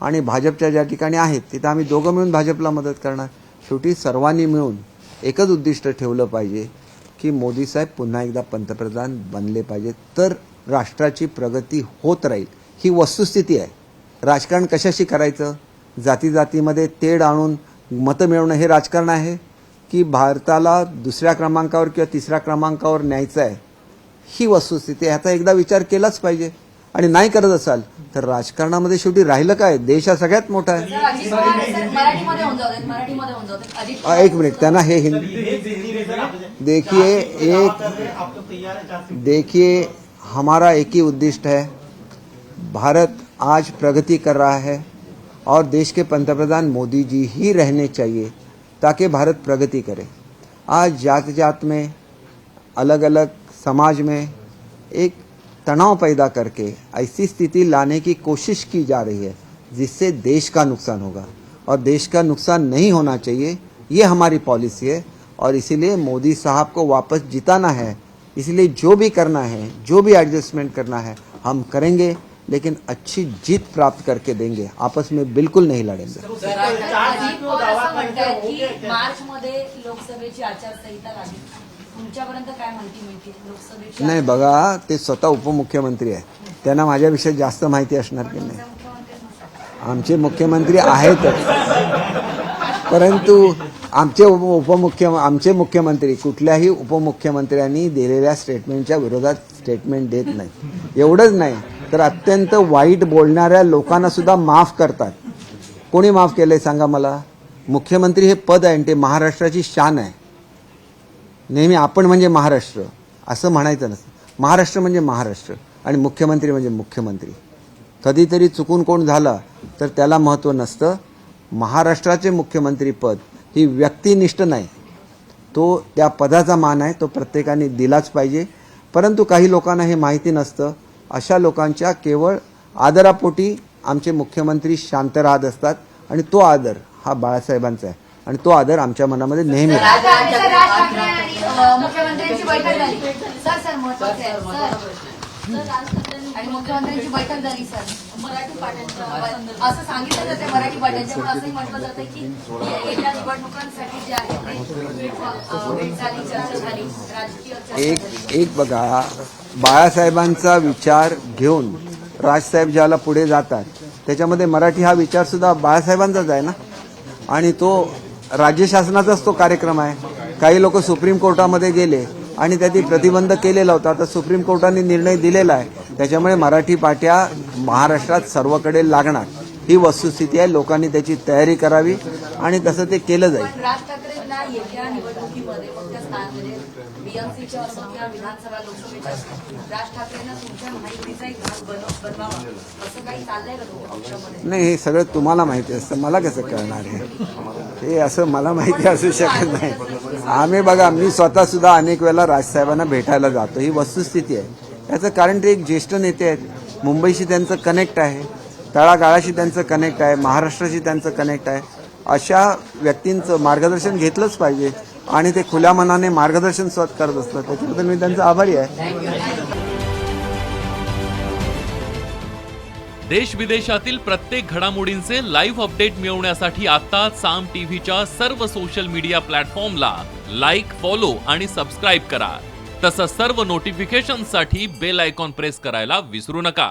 आणि भाजपच्या ज्या ठिकाणी आहेत तिथं आम्ही दोघं मिळून भाजपला मदत करणार. शेवटी सर्वांनी मिळून एकच उद्दिष्ट ठेवलं पाहिजे की मोदी साहेब पुन्हा एकदा पंतप्रधान बनले पाहिजे, तर राष्ट्राची प्रगती होत राहील. ही वस्तुस्थिती आहे. राजकारण कशाशी करायचं? जातीमध्ये तेढ आणून मतं मिळवणं हे राजकारण आहे की भारताला 2ऱ्या क्रमांकावर किंवा 3ऱ्या क्रमांकावर न्यायचं आहे? ही वस्तुस्थिती आहे. ह्याचा एकदा विचार केलाच पाहिजे. आणि नाही करत असाल तर राजकारणामध्ये शेवटी राहिलं काय? देश हा सगळ्यात मोठा आहे. मराठीमध्ये होऊन जाऊ देत. एक मिनिट, त्यांना हे देखिए हमारा एक ही उद्दिष्ट है. भारत आज प्रगति कर रहा है और देश के पंतप्रधान मोदी जी ही रहने चाहिए. ताकि भारत प्रगति करे। आज जात जात में, अलग अलग समाज में एक तनाव पैदा करके ऐसी स्थिति लाने की कोशिश की जा रही है जिससे देश का नुकसान होगा, और देश का नुकसान नहीं होना चाहिए। ये हमारी पॉलिसी है और इसीलिए मोदी साहब को वापस जिताना है। इसलिए जो भी करना है, जो भी एडजस्टमेंट करना है हम करेंगे, लेकिन अच्छी जीत प्राप्त करके देंगे। आपस में बिल्कुल नहीं लड़ेंगे। अजित पवार असं म्हणतात की मार्चमध्ये लोकसभेची आचारसंहिता लागेल. तुमच्यापर्यंत काय माहिती मिळते लोकसभेची? नाही बघा, ते स्वतः उपमुख्यमंत्री आहे, त्यांना माझ्याविषयी जास्त माहिती असणार की नाही. आमचे मुख्यमंत्री आहेतच, परंतु आमचे मुख्यमंत्री कुठल्याही उपमुख्यमंत्र्यांनी दिलेल्या स्टेटमेंटच्या विरोधात स्टेटमेंट देत नाही. एवढंच नाही तर अत्यंत वाईट बोलणाऱ्या लोकांना सुद्धा माफ करतात. कोणी माफ केलंय सांगा मला? मुख्यमंत्री हे पद आहे आणि ते महाराष्ट्राची शान आहे. नेहमी आपण म्हणजे महाराष्ट्र असं म्हणायचं नसतं. महाराष्ट्र म्हणजे महाराष्ट्र आणि मुख्यमंत्री म्हणजे मुख्यमंत्री. कधीतरी चुकून कोण झालं तर त्याला महत्त्व नसतं. महाराष्ट्राचे मुख्यमंत्री पद ही व्यक्तिनिष्ठ नाही, तो त्या पदाचा मान आहे, तो प्रत्येकाने दिलाच पाहिजे. परंतु काही लोकांना हे माहिती नसतं. अशा लोकांच्या केवळ आदरापोटी आमचे मुख्यमंत्री शांत राहत असतात आणि तो आदर हा बाळासाहेबांचा आहे आणि तो आदर आमच्या मनामध्ये नेहमी राहतो. राज ठाकरे आणि मुख्यमंत्र्यांची बैठक झाली. सर महत्वाचं आहे सर. आणि मुख्यमंत्र्यांची बैठक झाली सर. मराठी पाट्यांच्या असं सांगितलं जाते मराठी पाट्यांच्या, पण असंही म्हटलं जातं की येत्या निवडणुकांसाठी जे आहे ते भेट झाली, चर्चा झाली, राजकीय चर्चा झाली. एक बघा, बाळासाहेबांचा विचार घेऊन राजसाहेब ज्याला पुढे जातात त्याच्यामध्ये मराठी हा विचार सुद्धा बाळासाहेबांचाच आहे ना, आणि तो राज्य शासनाचाच तो कार्यक्रम आहे. काही लोक सुप्रीम कोर्टामध्ये गेले आणि त्याची प्रतिबंध केलेला होता. आता सुप्रीम कोर्टाने निर्णय दिलेला आहे, त्याच्यामुळे मराठी पाट्या महाराष्ट्रात सर्वकडे लागणार ही वस्तुस्थिती आहे. लोकांनी त्याची तयारी करावी आणि तसं ते केलं जाईल. पण राज ठाकरेंना येत्या निवडणुकीमध्ये कोणत्या स्थानामध्ये बीएमसीच्या असो किंवा विधानसभा लोकसभेच्या असो, राज ठाकरेंना तुमच्या माहितीचा एक भाग बनवावा असं काही चाललंय का तुमच्या पक्षामध्ये? नाही, हे सगळं तुम्हाला माहिती असतं, मला कसं कळणार आहे? हे असं मला माहिती असू शकत नाही. आम्ही बघा, मी स्वतः सुद्धा अनेक वेळेला राजसाहेबांना भेटायला जातो. ही वस्तुस्थिती आहे. याचं कारण ते एक ज्येष्ठ नेते आहेत, मुंबईशी त्यांचं कनेक्ट आहे, तळागाळाशी त्यांचं कनेक्ट आहे, महाराष्ट्राशी त्यांचं कनेक्ट आहे. अशा व्यक्तींचं मार्गदर्शन घेतलंच पाहिजे आणि ते खुल्या मनाने मार्गदर्शन स्वतः करत असतात. त्याच्याबद्दल मी त्यांचा आभारी आहे. देश विदेशातील प्रत्येक घडामोडींचे लाईव्ह अपडेट मिळवण्यासाठी आता साम टीव्हीच्या सर्व सोशल मीडिया प्लॅटफॉर्मला लाईक, फॉलो आणि सबस्क्राईब करा. तसंच सर्व नोटिफिकेशनसाठी बेल आयकॉन प्रेस करायला विसरू नका.